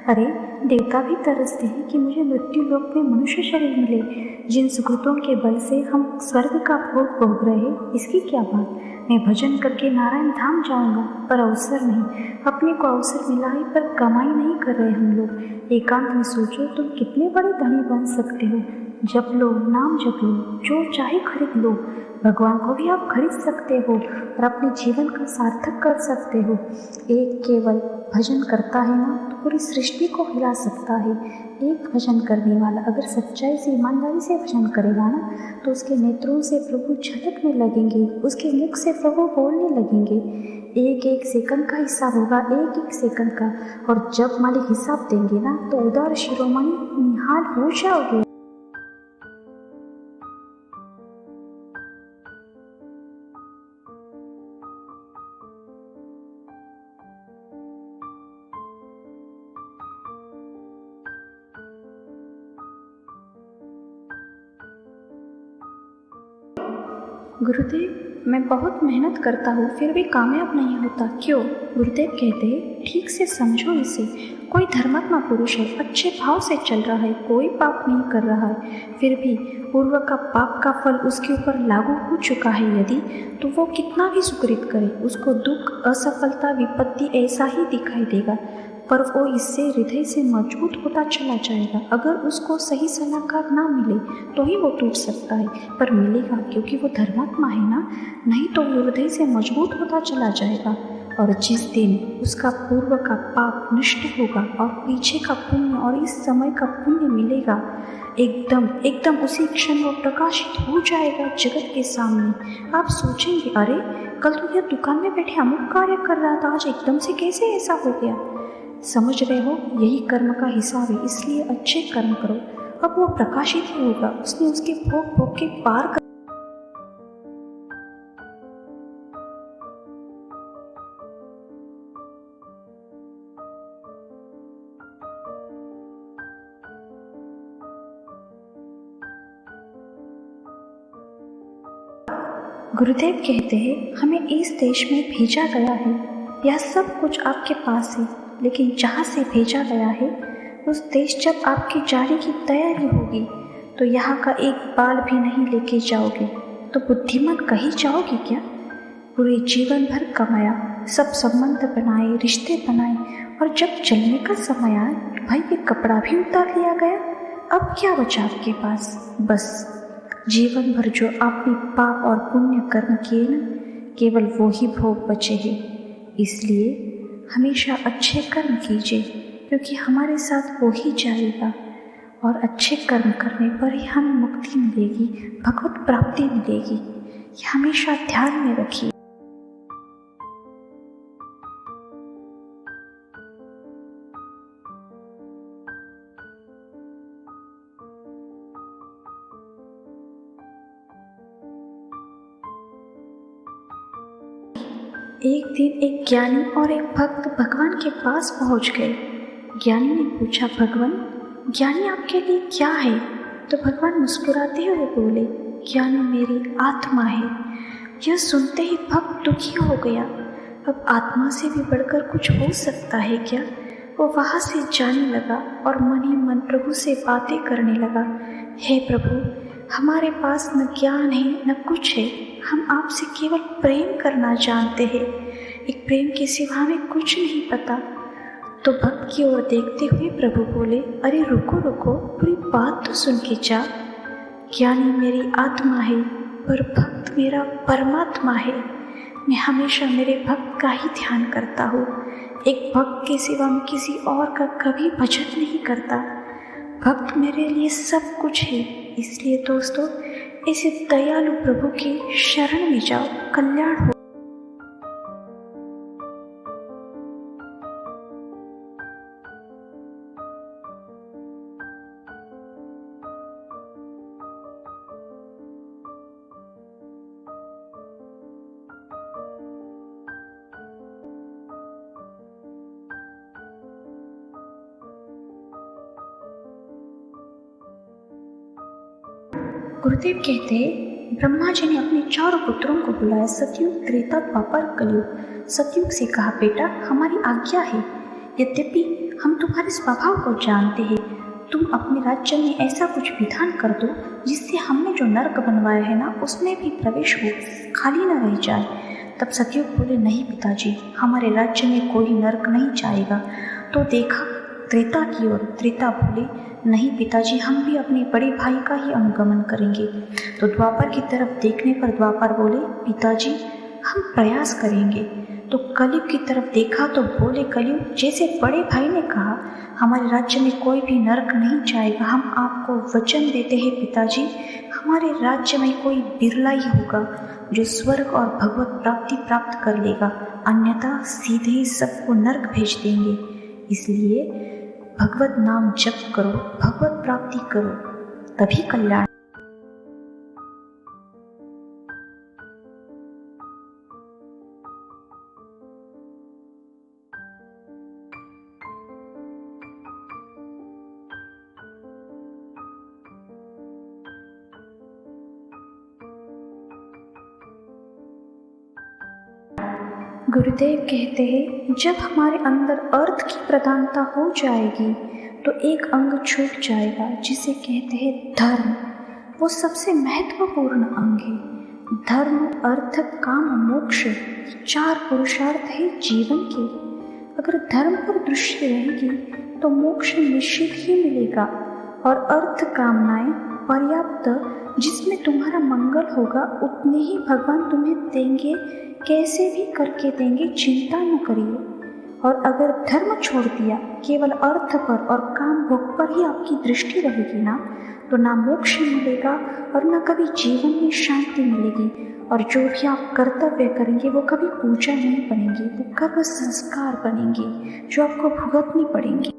अरे देवता भी तरसते हैं कि मुझे मृत्यु लोक में मनुष्य शरीर मिले। जिन सुकृतों के बल से हम स्वर्ग का भोग भोग रहे, इसकी क्या बात। मैं भजन करके नारायण धाम जाऊंगा, पर अवसर नहीं। अपने को अवसर मिला है पर कमाई नहीं कर रहे हम लोग। एकांत में सोचो तुम कितने बड़े धनी बन सकते हो। जप लो, नाम जप लो, जो चाहे खरीद लो। भगवान को भी आप खरीद सकते हो और अपने जीवन का सार्थक कर सकते हो। एक केवल भजन करता है ना तो पूरी सृष्टि को हिला सकता है। एक भजन करने वाला अगर सच्चाई से, ईमानदारी से भजन करेगा ना तो उसके नेत्रों से प्रभु झलकने लगेंगे, उसके मुख से प्रभु बोलने लगेंगे। एक एक सेकंड का हिसाब होगा, एक एक सेकंड का। और जब मालिक हिसाब देंगे ना तो उदार शिरोमणि निहाल हो जाओगे। गुरुदेव मैं बहुत मेहनत करता हूँ फिर भी कामयाब नहीं होता, क्यों। गुरुदेव कहते हैं ठीक से समझो इसे। कोई धर्मात्मा पुरुष है, अच्छे भाव से चल रहा है, कोई पाप नहीं कर रहा है, फिर भी पूर्व का पाप का फल उसके ऊपर लागू हो चुका है यदि, तो वो कितना भी सुकृत करे उसको दुख, असफलता, विपत्ति ऐसा ही दिखाई देगा, पर वो इससे हृदय से मजबूत होता चला जाएगा। अगर उसको सही सलाहकार ना मिले तो ही वो टूट सकता है, पर मिलेगा क्योंकि वो धर्मात्मा है ना, नहीं तो वो हृदय से मजबूत होता चला जाएगा। और जिस दिन उसका पूर्व का पाप नष्ट होगा और पीछे का पुण्य और इस समय का पुण्य मिलेगा, एकदम एकदम उसी क्षण वो प्रकाशित हो जाएगा जगत के सामने। आप सोचेंगे अरे कल तो यह दुकान में बैठे अमुक कार्य कर रहा था, आज एकदम से कैसे ऐसा हो गया। समझ रहे हो, यही कर्म का हिसाब है, इसलिए अच्छे कर्म करो। अब वो प्रकाशित ही होगा, उसने उसके भोग भोग के पार कर। गुरुदेव कहते हैं हमें इस देश में भेजा गया है, यह सब कुछ आपके पास है, लेकिन जहाँ से भेजा गया है उस देश जब आपकी जाने की तैयारी होगी तो यहाँ का एक बाल भी नहीं लेके जाओगे तो बुद्धिमान कहीं जाओगे क्या। पूरे जीवन भर कमाया, सब संबंध बनाए, रिश्ते बनाए, और जब चलने का समय आया तो भाई ये कपड़ा भी उतार लिया गया। अब क्या बचा आपके पास। बस जीवन भर जो आपने पाप और पुण्य कर्म किए ना, केवल वो ही भोग बचे हैं। इसलिए हमेशा अच्छे कर्म कीजिए, क्योंकि हमारे साथ वो ही जाएगा और अच्छे कर्म करने पर ही हमें मुक्ति मिलेगी, भगवत प्राप्ति मिलेगी। ये हमेशा ध्यान में रखिए। एक दिन एक ज्ञानी और एक भक्त भगवान के पास पहुंच गए। ज्ञानी ने पूछा, भगवान ज्ञानी आपके लिए क्या है। तो भगवान मुस्कुराते हुए बोले, ज्ञानी मेरी आत्मा है। यह सुनते ही भक्त दुखी हो गया। अब आत्मा से भी बढ़कर कुछ हो सकता है क्या। वो वहाँ से जाने लगा और मन ही मन प्रभु से बातें करने लगा। हे प्रभु, हमारे पास न ज्ञान है न कुछ है, हम आपसे केवल प्रेम करना जानते हैं। एक प्रेम के सिवा हमें कुछ नहीं पता। तो भक्त की ओर देखते हुए प्रभु बोले, अरे रुको रुको, पूरी बात तो सुन के जा। ज्ञानी मेरी आत्मा है पर भक्त मेरा परमात्मा है। मैं हमेशा मेरे भक्त का ही ध्यान करता हूँ। एक भक्त के सिवा मैं किसी और का कभी भजन नहीं करता। भक्त मेरे लिए सब कुछ है। इसलिए दोस्तों, इसे दयालु प्रभु की शरण में जाओ, कल्याण हो। गुरुदेव कहते हैं, ब्रह्मा जी ने अपने चारों पुत्रों को बुलाया, सतयुग, त्रेता, द्वापर, कलयुग। सतयुग से कहा, बेटा हमारी आज्ञा है, यद्यपि हम तुम्हारे स्वभाव को जानते हैं, तुम अपने राज्य में ऐसा कुछ विधान कर दो जिससे हमने जो नरक बनवाया है ना उसमें भी प्रवेश हो, खाली न रह जाए। तब सतयुग बोले, नहीं पिताजी, हमारे राज्य में कोई नरक नहीं जाएगा। तो देखा त्रेता की ओर। त्रेता बोले, नहीं पिताजी, हम भी अपने बड़े भाई का ही अनुगमन करेंगे। तो द्वापर की तरफ देखने पर द्वापर बोले, पिताजी हम प्रयास करेंगे। तो कलयुग की तरफ देखा तो बोले कलयुग, जैसे बड़े भाई ने कहा हमारे राज्य में कोई भी नरक नहीं जाएगा, हम आपको वचन देते हैं पिताजी, हमारे राज्य में कोई बिरला ही होगा जो स्वर्ग और भगवत प्राप्ति प्राप्त कर लेगा, अन्यथा सीधे ही सबको नरक भेज देंगे। इसलिए भगवत नाम जप करो, भगवत प्राप्ति करो, तभी कल्याण। गुरुदेव कहते हैं, जब हमारे अंदर अर्थ की प्रधानता हो जाएगी तो एक अंग छूट जाएगा जिसे कहते हैं धर्म। वो सबसे महत्वपूर्ण अंग है। धर्म, अर्थ, काम, मोक्ष, चार पुरुषार्थ है जीवन के। अगर धर्म पर दृष्टि रहेगी तो मोक्ष निश्चित ही मिलेगा, और अर्थ कामनाएं पर्याप्त, जिसमें तुम्हारा मंगल होगा उतने ही भगवान तुम्हें देंगे, कैसे भी करके देंगे, चिंता न करिए। और अगर धर्म छोड़ दिया, केवल अर्थ पर और काम भोग पर ही आपकी दृष्टि रहेगी ना, तो ना मोक्ष मिलेगा और ना कभी जीवन में शांति मिलेगी। और जो भी आप कर्तव्य करेंगे वो कभी पूजा नहीं बनेंगे, वो कर्म संस्कार बनेंगे जो आपको भुगतनी पड़ेंगे।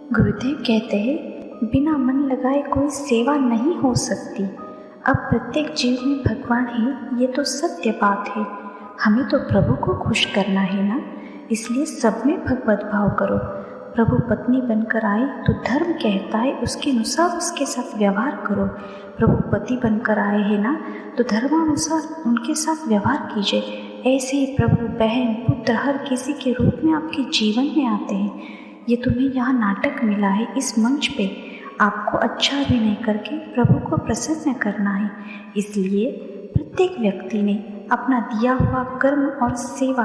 गुरुदेव कहते हैं, बिना मन लगाए कोई सेवा नहीं हो सकती। अब प्रत्येक जीव में भगवान है, ये तो सत्य बात है। हमें तो प्रभु को खुश करना है ना, इसलिए सब में भगवत भाव करो। प्रभु पत्नी बनकर आए तो धर्म कहता है उसके अनुसार उसके साथ व्यवहार करो। प्रभु पति बनकर आए हैं ना, तो धर्मानुसार उनके साथ व्यवहार कीजिए। ऐसे ही प्रभु, बहन, पुत्र हर किसी के रूप में आपके जीवन में आते हैं। ये तुम्हें यहाँ नाटक मिला है, इस मंच पे आपको अच्छा अभिनय करके प्रभु को प्रसन्न करना है। इसलिए प्रत्येक व्यक्ति ने अपना दिया हुआ कर्म और सेवा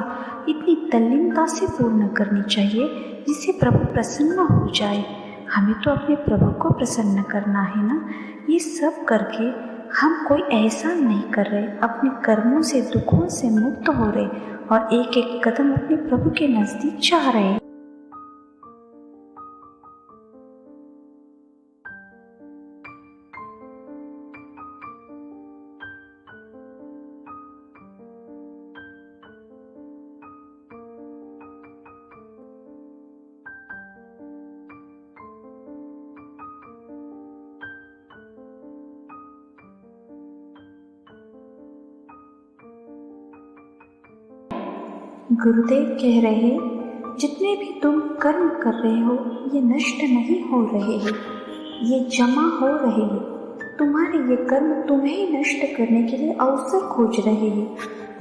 इतनी तल्लीनता से पूर्ण करनी चाहिए जिससे प्रभु प्रसन्न हो जाए। हमें तो अपने प्रभु को प्रसन्न करना है ना। ये सब करके हम कोई एहसान नहीं कर रहे, अपने कर्मों से, दुखों से मुक्त हो रहे और एक एक कदम अपने प्रभु के नज़दीक जा रहे। गुरुदेव कह रहे हैं, जितने भी तुम कर्म कर रहे हो ये नष्ट नहीं हो रहे हैं, ये जमा हो रहे हैं। तुम्हारे ये कर्म तुम्हें नष्ट करने के लिए अवसर खोज रहे हैं।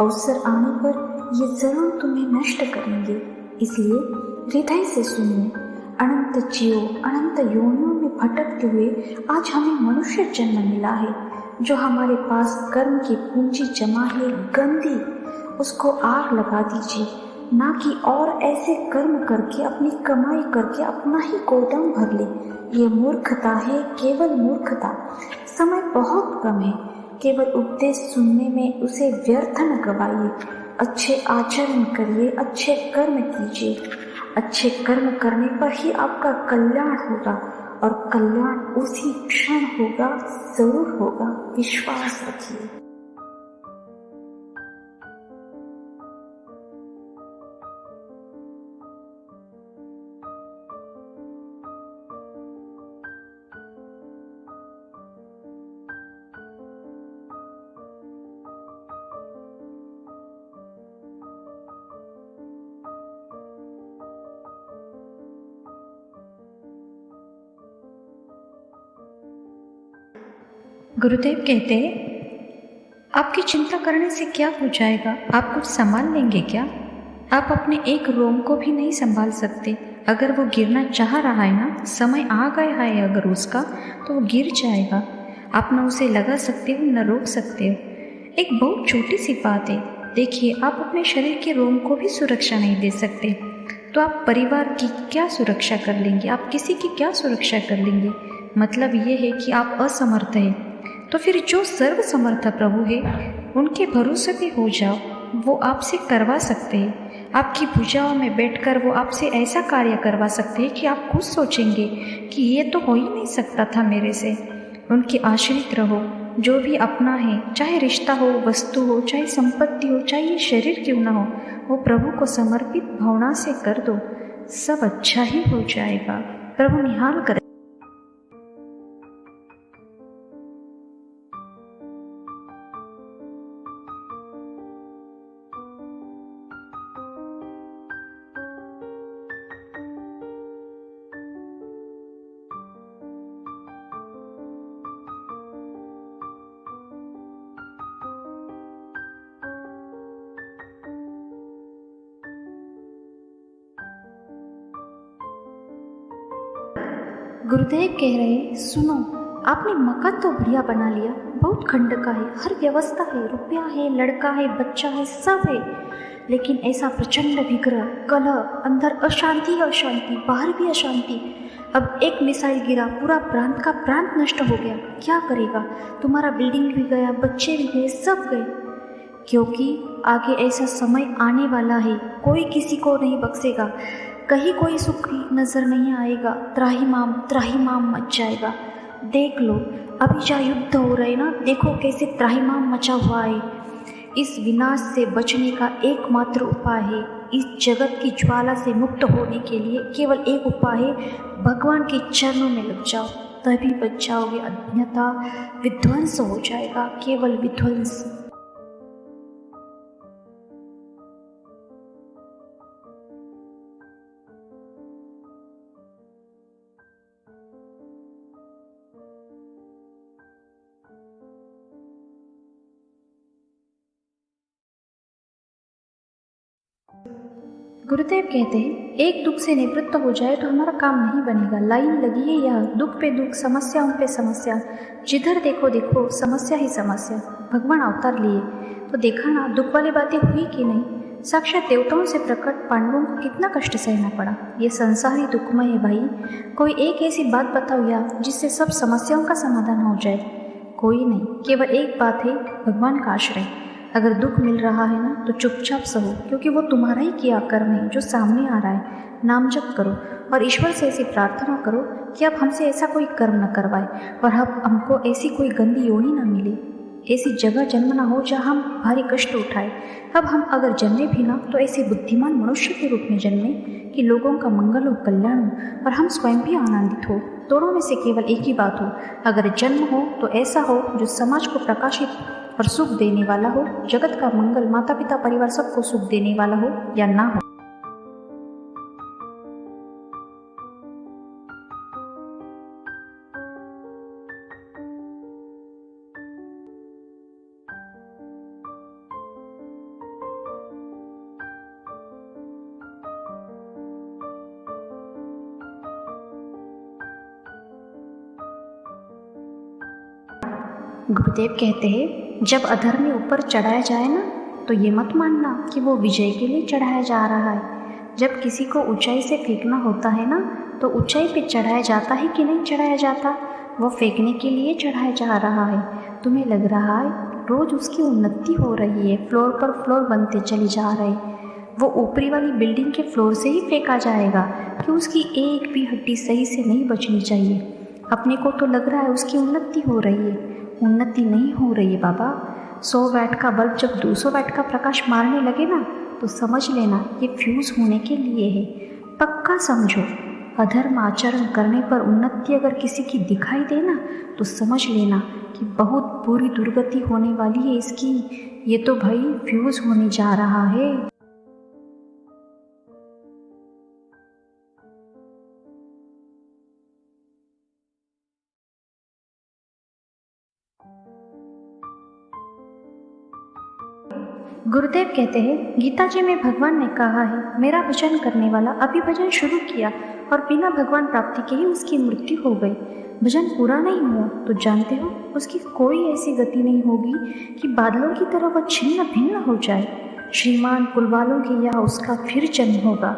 अवसर आने पर ये जरूर तुम्हें नष्ट करेंगे। इसलिए हृदय से सुनिए। अनंत जीवों, अनंत योनियों में भटकते हुए आज हमें मनुष्य जन्म मिला है। जो हमारे पास कर्म की पूंजी जमा है गंदी, उसको आग लगा दीजिए, ना कि और ऐसे कर्म करके, अपनी कमाई करके अपना ही गोदाम भर ले। ये मूर्खता है, केवल मूर्खता। समय बहुत कम है, केवल उपदेश सुनने में उसे व्यर्थ न गवाइए। अच्छे आचरण करिए, अच्छे कर्म कीजिए। अच्छे कर्म करने पर ही आपका कल्याण होगा, और कल्याण उसी क्षण होगा, जरूर होगा, विश्वास रखिए। गुरुदेव कहते हैं, आपकी चिंता करने से क्या हो जाएगा? आप कुछ संभाल लेंगे क्या? आप अपने एक रोम को भी नहीं संभाल सकते। अगर वो गिरना चाह रहा है ना, समय आ गया है अगर उसका, तो वो गिर जाएगा। आप न उसे लगा सकते हो न रोक सकते हो। एक बहुत छोटी सी बात है। देखिए, आप अपने शरीर के रोम को भी सुरक्षा नहीं दे सकते, तो आप परिवार की क्या सुरक्षा कर लेंगे? आप किसी की क्या सुरक्षा कर लेंगे? मतलब ये है कि आप असमर्थ हैं। तो फिर जो सर्वसमर्थ प्रभु है, उनके भरोसे पे हो जाओ। वो आपसे करवा सकते हैं। आपकी भुजाओं में बैठकर वो आपसे ऐसा कार्य करवा सकते हैं कि आप खुद सोचेंगे कि ये तो हो ही नहीं सकता था मेरे से। उनके आश्रित रहो। जो भी अपना है, चाहे रिश्ता हो, वस्तु हो, चाहे संपत्ति हो, चाहे ये शरीर क्यों ना हो, वो प्रभु को समर्पित भावना से कर दो। सब अच्छा ही हो जाएगा। प्रभु निहाल कर। गुरुदेव कह रहे, सुनो, आपने मकान तो बढ़िया बना लिया, बहुत खंड का है, हर व्यवस्था है, रुपया है, लड़का है, बच्चा है, सब है, लेकिन ऐसा प्रचंड विग्रह, कलह, अंदर अशांति अशांति, बाहर भी अशांति। अब एक मिसाइल गिरा, पूरा प्रांत का प्रांत नष्ट हो गया, क्या करेगा? तुम्हारा बिल्डिंग भी गया, बच्चे भी गए, सब गए। क्योंकि आगे ऐसा समय आने वाला है, कोई किसी को नहीं बख्शेगा, कहीं कोई सुख नजर नहीं आएगा, त्राहिमाम मच जाएगा। देख लो, अभी जहाँ युद्ध हो रहे ना, देखो कैसे त्राहिमाम मचा हुआ है। इस विनाश से बचने का एकमात्र उपाय है, इस जगत की ज्वाला से मुक्त होने के लिए केवल एक उपाय है, भगवान के चरणों में लग जाओ, तभी बच जाओगे, अन्यथा विध्वंस हो जाएगा, केवल विध्वंस। गुरुदेव कहते हैं, एक दुख से निवृत्त हो जाए तो हमारा काम नहीं बनेगा। लाइन लगी है यह, दुख पे दुख, समस्याओं पे समस्या, जिधर देखो देखो समस्या ही समस्या। भगवान अवतार लिए तो देखा ना, दुख वाली बातें हुई कि नहीं? साक्षात देवताओं से प्रकट पांडवों को कितना कष्ट सहना पड़ा। ये संसार ही दुखमय है भाई। कोई एक ऐसी बात बताओ या जिससे सब समस्याओं का समाधान हो जाए। कोई नहीं, केवल एक बात है, भगवान का आश्रय। अगर दुख मिल रहा है ना, तो चुपचाप सहो, क्योंकि वो तुम्हारा ही किया कर्म है जो सामने आ रहा है। नाम जप करो और ईश्वर से ऐसी प्रार्थना करो कि अब हमसे ऐसा कोई कर्म न करवाए और अब हमको ऐसी कोई गंदी योनि न मिले, ऐसी जगह जन्म ना हो जहाँ हम भारी कष्ट उठाए। अब हम अगर जन्मे भी ना, तो ऐसे बुद्धिमान मनुष्य के रूप में जन्मे कि लोगों का मंगल हो, कल्याण हो और हम स्वयं भी आनंदित हो। दोनों में से केवल एक ही बात हो, अगर जन्म हो तो ऐसा हो जो समाज को प्रकाशित और सुख देने वाला हो, जगत का मंगल, माता पिता परिवार सबको सुख देने वाला हो, या ना हो। गुरुदेव कहते हैं, जब अधर्मी ऊपर चढ़ाया जाए ना, तो ये मत मानना कि वो विजय के लिए चढ़ाया जा रहा है। जब किसी को ऊंचाई से फेंकना होता है ना, तो ऊंचाई पे चढ़ाया जाता है कि नहीं चढ़ाया जाता? वो फेंकने के लिए चढ़ाया जा रहा है। तुम्हें लग रहा है रोज उसकी उन्नति हो रही है, फ्लोर पर फ्लोर बनते चले जा रहे। वो ऊपरी वाली बिल्डिंग के फ्लोर से ही फेंका जाएगा कि उसकी एक भी हड्डी सही से नहीं बचनी चाहिए। अपने को तो लग रहा है उसकी उन्नति हो रही है, उन्नति नहीं हो रही है बाबा। 100 वैट का बल्ब जब 200 वैट का प्रकाश मारने लगे ना, तो समझ लेना ये फ्यूज होने के लिए है। पक्का समझो, अधर्म आचरण करने पर उन्नति अगर किसी की दिखाई दे ना, तो समझ लेना कि बहुत बुरी दुर्गति होने वाली है इसकी। ये तो भाई फ्यूज होने जा रहा है। गुरुदेव कहते हैं, गीता जी में भगवान ने कहा है, मेरा भजन करने वाला अभी भजन शुरू किया और बिना भगवान प्राप्ति के ही उसकी मृत्यु हो गई। भजन पूरा नहीं हुआ तो जानते हो उसकी कोई ऐसी गति नहीं होगी कि बादलों की तरह वह छिन्न भिन्न हो जाए। श्रीमान कुलवालों के यहाँ उसका फिर जन्म होगा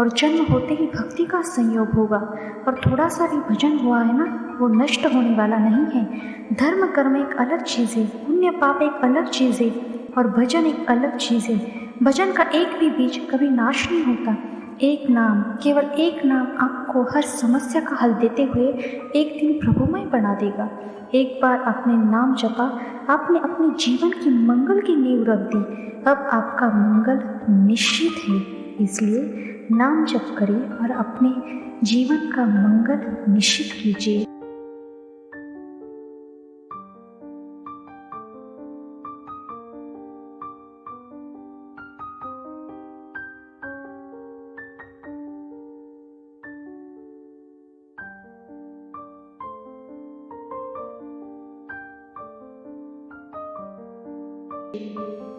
और जन्म होते ही भक्ति का संयोग होगा। और थोड़ा सा भी भजन हुआ है ना, वो नष्ट होने वाला नहीं है। धर्म कर्म एक अलग चीज़ है, पुण्य पाप एक अलग चीज़ है और भजन एक अलग चीज़ है। भजन का एक भी बीज कभी नाश नहीं होता। एक नाम, केवल एक नाम आपको हर समस्या का हल देते हुए एक दिन प्रभुमय बना देगा। एक बार आपने नाम जपा, आपने अपने जीवन की मंगल की नींव रख दी। अब आपका मंगल निश्चित है, इसलिए नाम जप करिए और अपने जीवन का मंगल निश्चित कीजिए।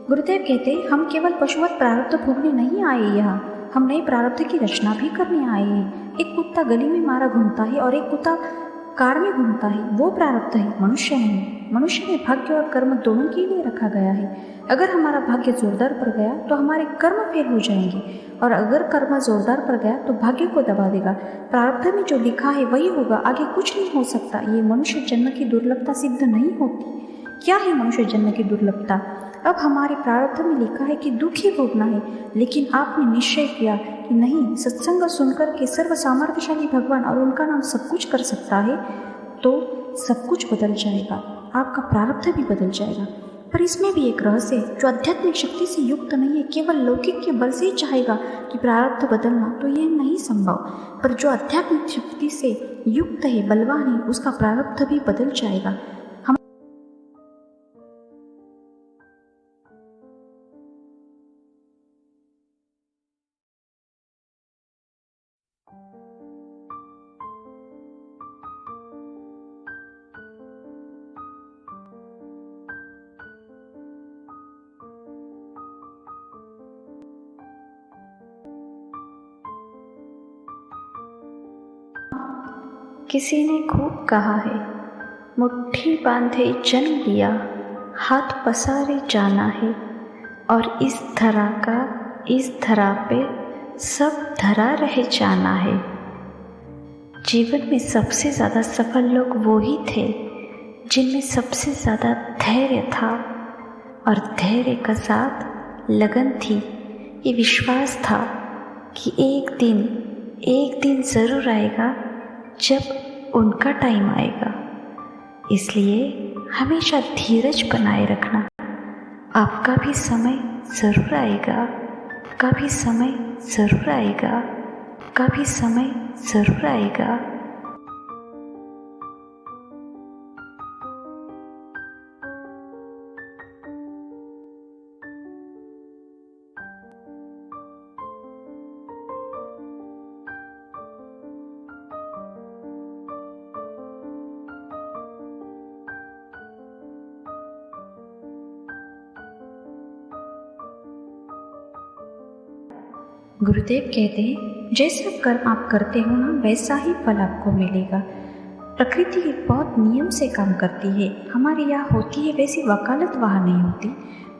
गुरुदेव कहते, हम केवल पशुवत प्रारब्ध भोगने नहीं आए यहाँ, हम नए प्रारब्ध की रचना भी करने आए हैं। एक कुत्ता गली में मारा घूमता है और एक कुत्ता कार में घूमता है, वो प्रारब्ध है, मनुष्य नहीं। मनुष्य में भाग्य और कर्म दोनों के लिए रखा गया है। अगर हमारा भाग्य जोरदार पड़ गया तो हमारे कर्म फेल हो जाएंगे और अगर कर्म जोरदार पड़ गया तो भाग्य को दबा देगा। प्रारब्ध में जो लिखा है वही होगा, आगे कुछ नहीं हो सकता। ये मनुष्य जन्म की दुर्लभता सिद्ध नहीं होती। क्या है मनुष्य जन्म की दुर्लभता? अब हमारे प्रारब्ध में लिखा है कि दुख ही भोगना है, लेकिन आपने निश्चय किया कि नहीं, सत्संग सुनकर के सर्व सामर्थ्यशाली भगवान और उनका नाम सब कुछ कर सकता है, तो सब कुछ बदल जाएगा, आपका प्रारब्ध भी बदल जाएगा। पर इसमें भी एक रहस्य है, जो आध्यात्मिक शक्ति से युक्त नहीं है, केवल लौकिक के बल से ही चाहेगा कि प्रारब्ध बदलना, तो यह नहीं संभव। पर जो आध्यात्मिक शक्ति से युक्त है, बलवान है, उसका प्रारब्ध भी बदल जाएगा। किसी ने खूब कहा है, मुट्ठी बांधे जन्म लिया, हाथ पसारे जाना है, और इस धरा का इस धरा पे सब धरा रह जाना है। जीवन में सबसे ज़्यादा सफल लोग वो ही थे जिनमें सबसे ज़्यादा धैर्य था, और धैर्य का साथ लगन थी। ये विश्वास था कि एक दिन ज़रूर आएगा जब उनका टाइम आएगा। इसलिए हमेशा धीरज बनाए रखना। आपका भी समय ज़रूर आएगा, आपका भी समय ज़रूर आएगा, आपका भी समय ज़रूर आएगा। गुरुदेव कहते हैं, जैसा कर्म आप करते हो ना, वैसा ही फल आपको मिलेगा। प्रकृति बहुत नियम से काम करती है। हमारे यहाँ होती है वैसी वकालत वहाँ नहीं होती।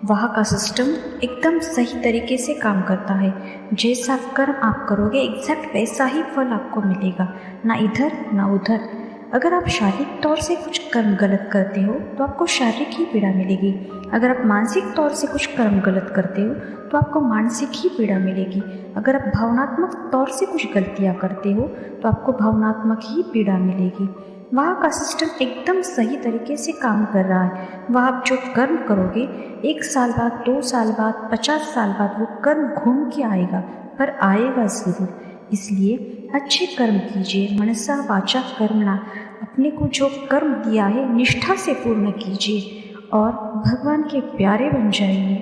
वहाँ का सिस्टम एकदम सही तरीके से काम करता है। जैसा कर्म आप करोगे एग्जैक्ट वैसा ही फल आपको मिलेगा, ना इधर ना उधर। अगर आप शारीरिक तौर से कुछ कर्म गलत करते हो तो आपको शारीरिक ही पीड़ा मिलेगी। अगर आप मानसिक तौर से कुछ कर्म गलत करते हो तो आपको मानसिक ही पीड़ा मिलेगी। अगर आप भावनात्मक तौर से कुछ गलतियाँ करते हो तो आपको भावनात्मक ही पीड़ा मिलेगी। वहाँ का सिस्टम एकदम सही तरीके से काम कर रहा है। वहाँ आप जो कर्म करोगे 1 साल बाद, 2 साल बाद, 50 साल बाद वो कर्म घूम के आएगा, पर आएगा ज़रूर। इसलिए अच्छे कर्म कीजिए, मनसा वाचा कर्मणा। अपने को जो कर्म दिया है निष्ठा से पूर्ण कीजिए और भगवान के प्यारे बन जाइए।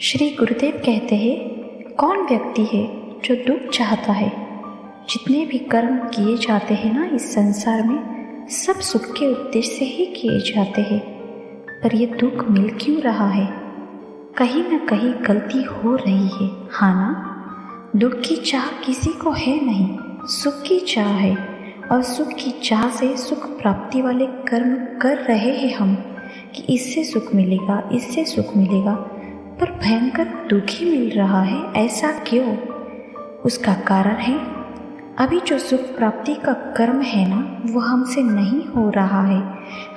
श्री गुरुदेव कहते हैं, कौन व्यक्ति है जो दुख चाहता है? जितने भी कर्म किए जाते हैं ना इस संसार में, सब सुख के उद्देश्य से ही किए जाते हैं। पर ये दुख मिल क्यों रहा है? कहीं ना कहीं गलती हो रही है, हाँ ना? दुख की चाह किसी को है नहीं, सुख की चाह है। और सुख की चाह से सुख प्राप्ति वाले कर्म कर रहे हैं हम कि इससे सुख मिलेगा, इससे सुख मिलेगा, पर भयंकर दुख ही मिल रहा है। ऐसा क्यों? उसका कारण है, अभी जो सुख प्राप्ति का कर्म है ना, वो हमसे नहीं हो रहा है।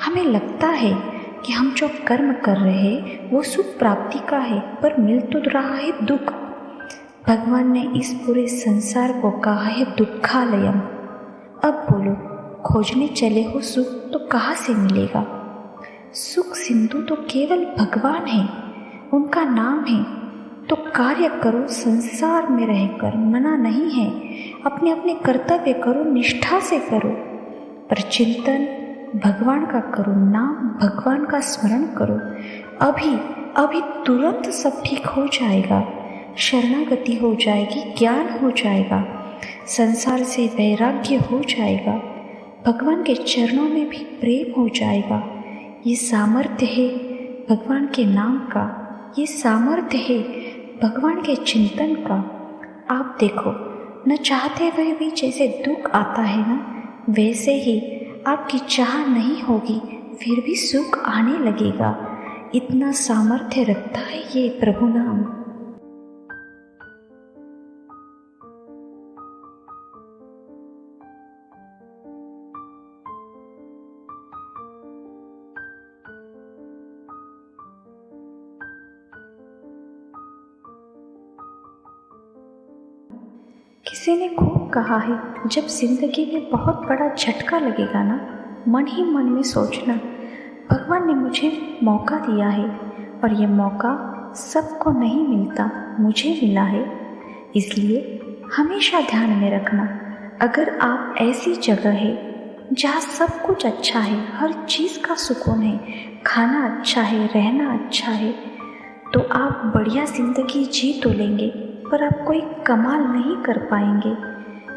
हमें लगता है कि हम जो कर्म कर रहे हैं वो सुख प्राप्ति का है, पर मिल तो रहा है दुख। भगवान ने इस पूरे संसार को कहा है दुखालयम। अब बोलो, खोजने चले हो सुख तो कहाँ से मिलेगा? सुख सिंधु तो केवल भगवान है, उनका नाम है। तो कार्य करो संसार में रहकर, मना नहीं है। अपने अपने कर्तव्य करो, निष्ठा से करो, पर चिंतन भगवान का करो, नाम भगवान का स्मरण करो। अभी अभी तुरंत सब ठीक हो जाएगा। शरणागति हो जाएगी, ज्ञान हो जाएगा, संसार से वैराग्य हो जाएगा, भगवान के चरणों में भी प्रेम हो जाएगा। ये सामर्थ्य है भगवान के नाम का, ये सामर्थ्य है भगवान के चिंतन का। आप देखो, न चाहते हुए भी जैसे दुख आता है ना, वैसे ही आपकी चाह नहीं होगी फिर भी सुख आने लगेगा। इतना सामर्थ्य रखता है ये प्रभु नाम। किसी ने खूब कहा है, जब जिंदगी में बहुत बड़ा झटका लगेगा ना, मन ही मन में सोचना, भगवान ने मुझे मौका दिया है और ये मौका सबको नहीं मिलता, मुझे मिला है। इसलिए हमेशा ध्यान में रखना, अगर आप ऐसी जगह है जहाँ सब कुछ अच्छा है, हर चीज़ का सुकून है, खाना अच्छा है, रहना अच्छा है, तो आप बढ़िया ज़िंदगी जी तो लेंगे, पर आप कोई कमाल नहीं कर पाएंगे।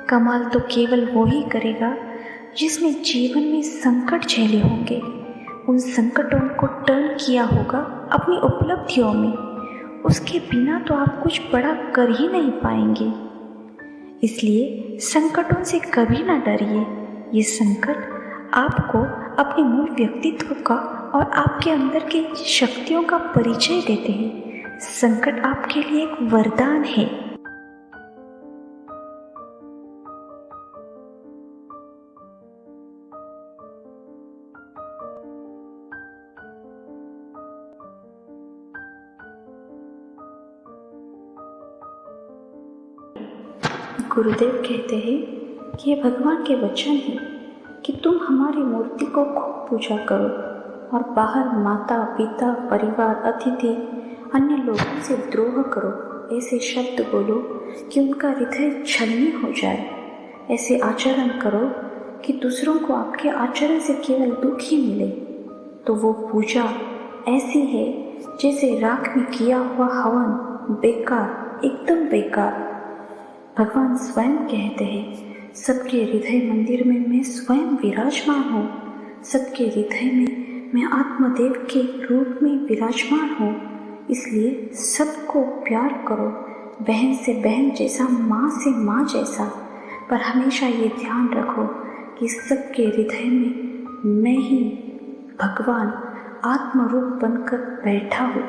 कमाल तो केवल वो ही करेगा जिसने जीवन में संकट झेले होंगे, उन संकटों को टर्न किया होगा अपनी उपलब्धियों में। उसके बिना तो आप कुछ बड़ा कर ही नहीं पाएंगे। इसलिए संकटों से कभी ना डरिए। ये संकट आपको अपने मूल व्यक्तित्व का और आपके अंदर की शक्तियों का परिचय देते हैं। संकट आपके लिए एक वरदान है। गुरुदेव कहते हैं कि ये भगवान के वचन है कि तुम हमारी मूर्ति को खूब पूजा करो और बाहर माता पिता परिवार अतिथि अन्य लोगों से द्रोह करो। ऐसे शब्द बोलो कि उनका हृदय छलनी हो जाए। ऐसे आचरण करो कि दूसरों को आपके आचरण से केवल दुख ही मिले। तो वो पूजा ऐसी है जैसे राख में किया हुआ हवन, बेकार, एकदम बेकार। भगवान स्वयं कहते हैं, सबके हृदय मंदिर में मैं स्वयं विराजमान हूँ। सबके हृदय में मैं आत्मदेव के रूप में विराजमान हूँ। इसलिए सबको प्यार करो, बहन से बहन जैसा, माँ से माँ जैसा। पर हमेशा ये ध्यान रखो कि सबके हृदय में मैं ही भगवान आत्म रूप बनकर बैठा हूँ।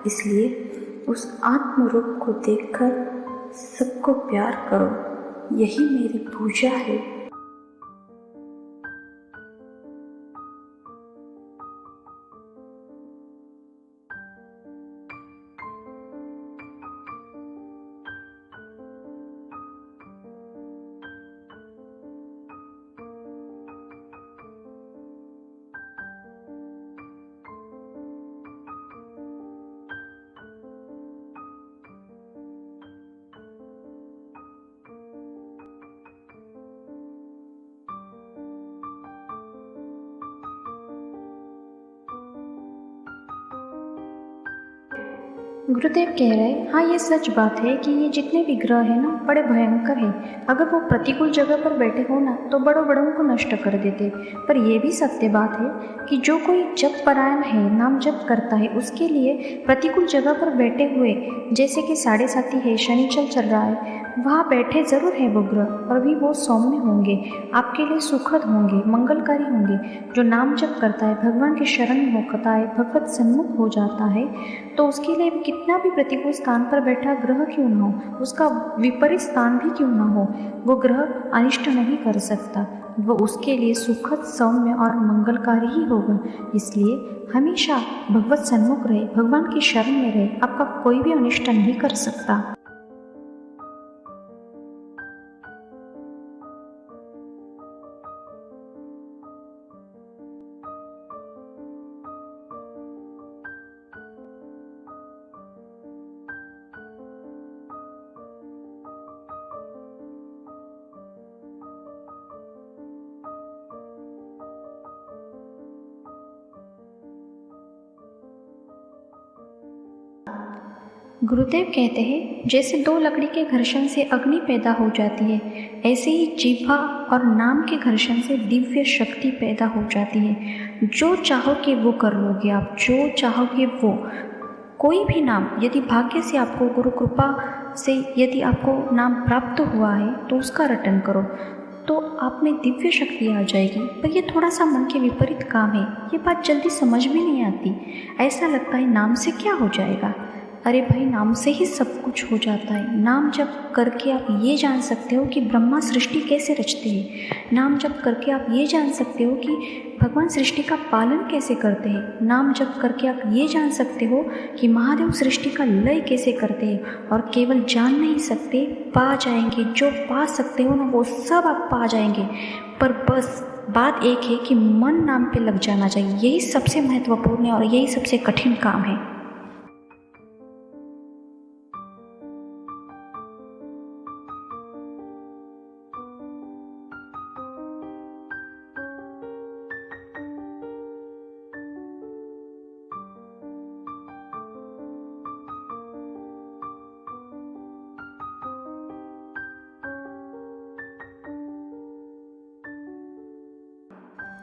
इसलिए उस आत्म रूप को देखकर सबको प्यार करो। यही मेरी पूजा है। गुरुदेव कह रहे हाँ ये सच बात है कि ये जितने भी ग्रह हैं ना बड़े भयंकर हैं। अगर वो प्रतिकूल जगह पर बैठे हो ना तो बड़ों बड़ों को नष्ट कर देते। पर यह भी सत्य बात है कि जो कोई जप परायण है, नाम जप करता है, उसके लिए प्रतिकूल जगह पर बैठे हुए, जैसे कि 7.5 है, शनिचल चल रहा है, वहाँ बैठे जरूर है वो ग्रह, और भी वो सौम्य होंगे, आपके लिए सुखद होंगे, मंगलकारी होंगे। जो नाम जप करता है, भगवान की शरण में होता है, भगवत सन्मुख हो जाता है, तो उसके लिए कितना भी प्रतिकूल स्थान पर बैठा ग्रह क्यों ना हो, उसका विपरीत स्थान भी क्यों ना हो, वो ग्रह अनिष्ट नहीं कर सकता। वो उसके लिए सुखद, सौम्य और मंगलकारी ही होगा। इसलिए हमेशा भगवत सन्मुख रहे, भगवान की शरण में रहे, आपका कोई भी अनिष्ट नहीं कर सकता। गुरुदेव कहते हैं जैसे 2 लकड़ी के घर्षण से अग्नि पैदा हो जाती है, ऐसे ही जीवा और नाम के घर्षण से दिव्य शक्ति पैदा हो जाती है। जो चाहोगे वो कर लोगे आप, जो चाहोगे वो। कोई भी नाम यदि भाग्य से आपको, गुरु कृपा से यदि आपको नाम प्राप्त हुआ है तो उसका रटन करो, तो आप में दिव्य शक्ति आ जाएगी। पर ये थोड़ा सा मन के विपरीत काम है, ये बात जल्दी समझ में नहीं आती। ऐसा लगता है नाम से क्या हो जाएगा। अरे भाई, नाम से ही सब कुछ हो जाता है। नाम जप करके आप ये जान सकते हो कि ब्रह्मा सृष्टि कैसे रचते हैं। नाम जप करके आप ये जान सकते हो कि भगवान सृष्टि का पालन कैसे करते हैं। नाम जप करके आप ये जान सकते हो कि महादेव सृष्टि का लय कैसे करते हैं। और केवल जान नहीं सकते, पा जाएंगे। जो पा सकते हो ना वो सब आप पा जाएंगे। पर बस बात एक है कि मन नाम पे लग जाना चाहिए। यही सबसे महत्वपूर्ण है और यही सबसे कठिन काम है।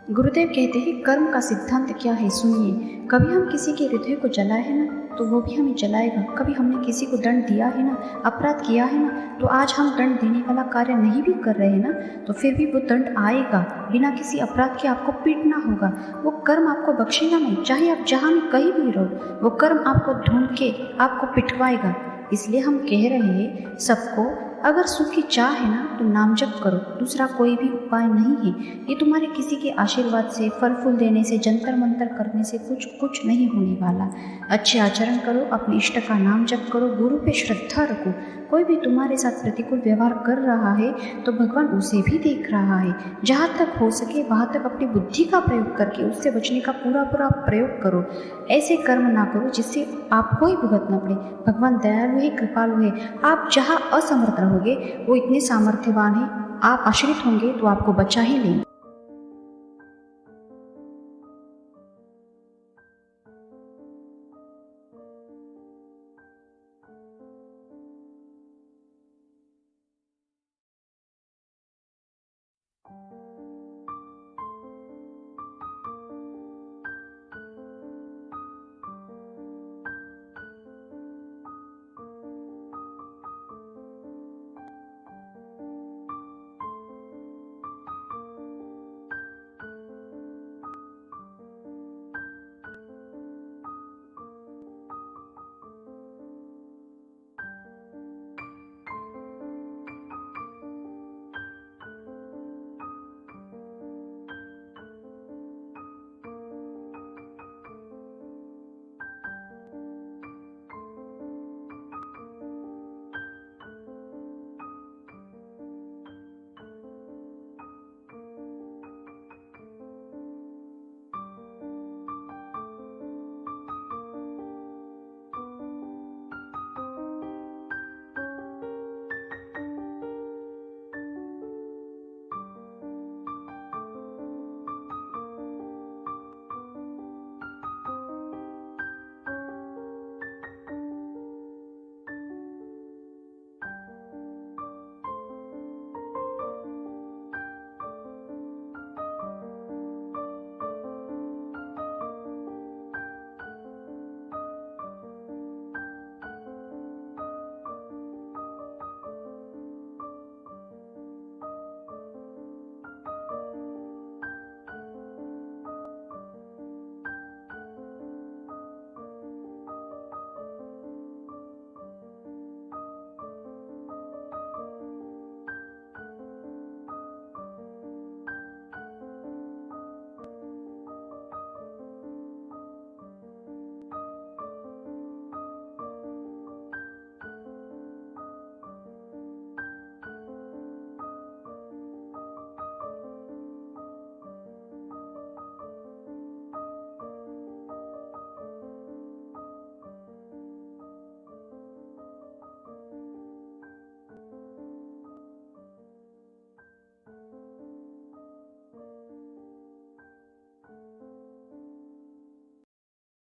गुरुदेव कहते हैं कर्म का सिद्धांत क्या है, सुनिए। कभी हम किसी के हृदय को जलाए है ना तो वो भी हमें जलाएगा। कभी हमने किसी को दंड दिया है ना, अपराध किया है ना, तो आज हम दंड देने वाला कार्य नहीं भी कर रहे हैं ना, तो फिर भी वो दंड आएगा। बिना किसी अपराध के आपको पीटना होगा। वो कर्म आपको बख्शेगा नहीं, चाहे आप जहाँ में कहीं भी रहो। वो कर्म आपको ढूंढ के आपको पिटवाएगा। इसलिए हम कह रहे हैं सबको, अगर सुख की चाह है ना तो नाम जप करो, दूसरा कोई भी उपाय नहीं है। ये तुम्हारे किसी के आशीर्वाद से, फल फूल देने से, जंतर मंतर करने से कुछ नहीं होने वाला। अच्छे आचरण करो, अपने इष्ट का नाम जप करो, गुरु पे श्रद्धा रखो। कोई भी तुम्हारे साथ प्रतिकूल व्यवहार कर रहा है तो भगवान उसे भी देख रहा है। जहाँ तक हो सके वहाँ तक अपनी बुद्धि का प्रयोग करके उससे बचने का पूरा प्रयोग करो। ऐसे कर्म ना करो जिससे आपको ही भुगतना पड़े। भगवान दयालु है, कृपालु है। आप जहाँ असमर्थ रहोगे वो इतने सामर्थ्यवान है, आप आश्रित होंगे तो आपको बचा ही लेंगे।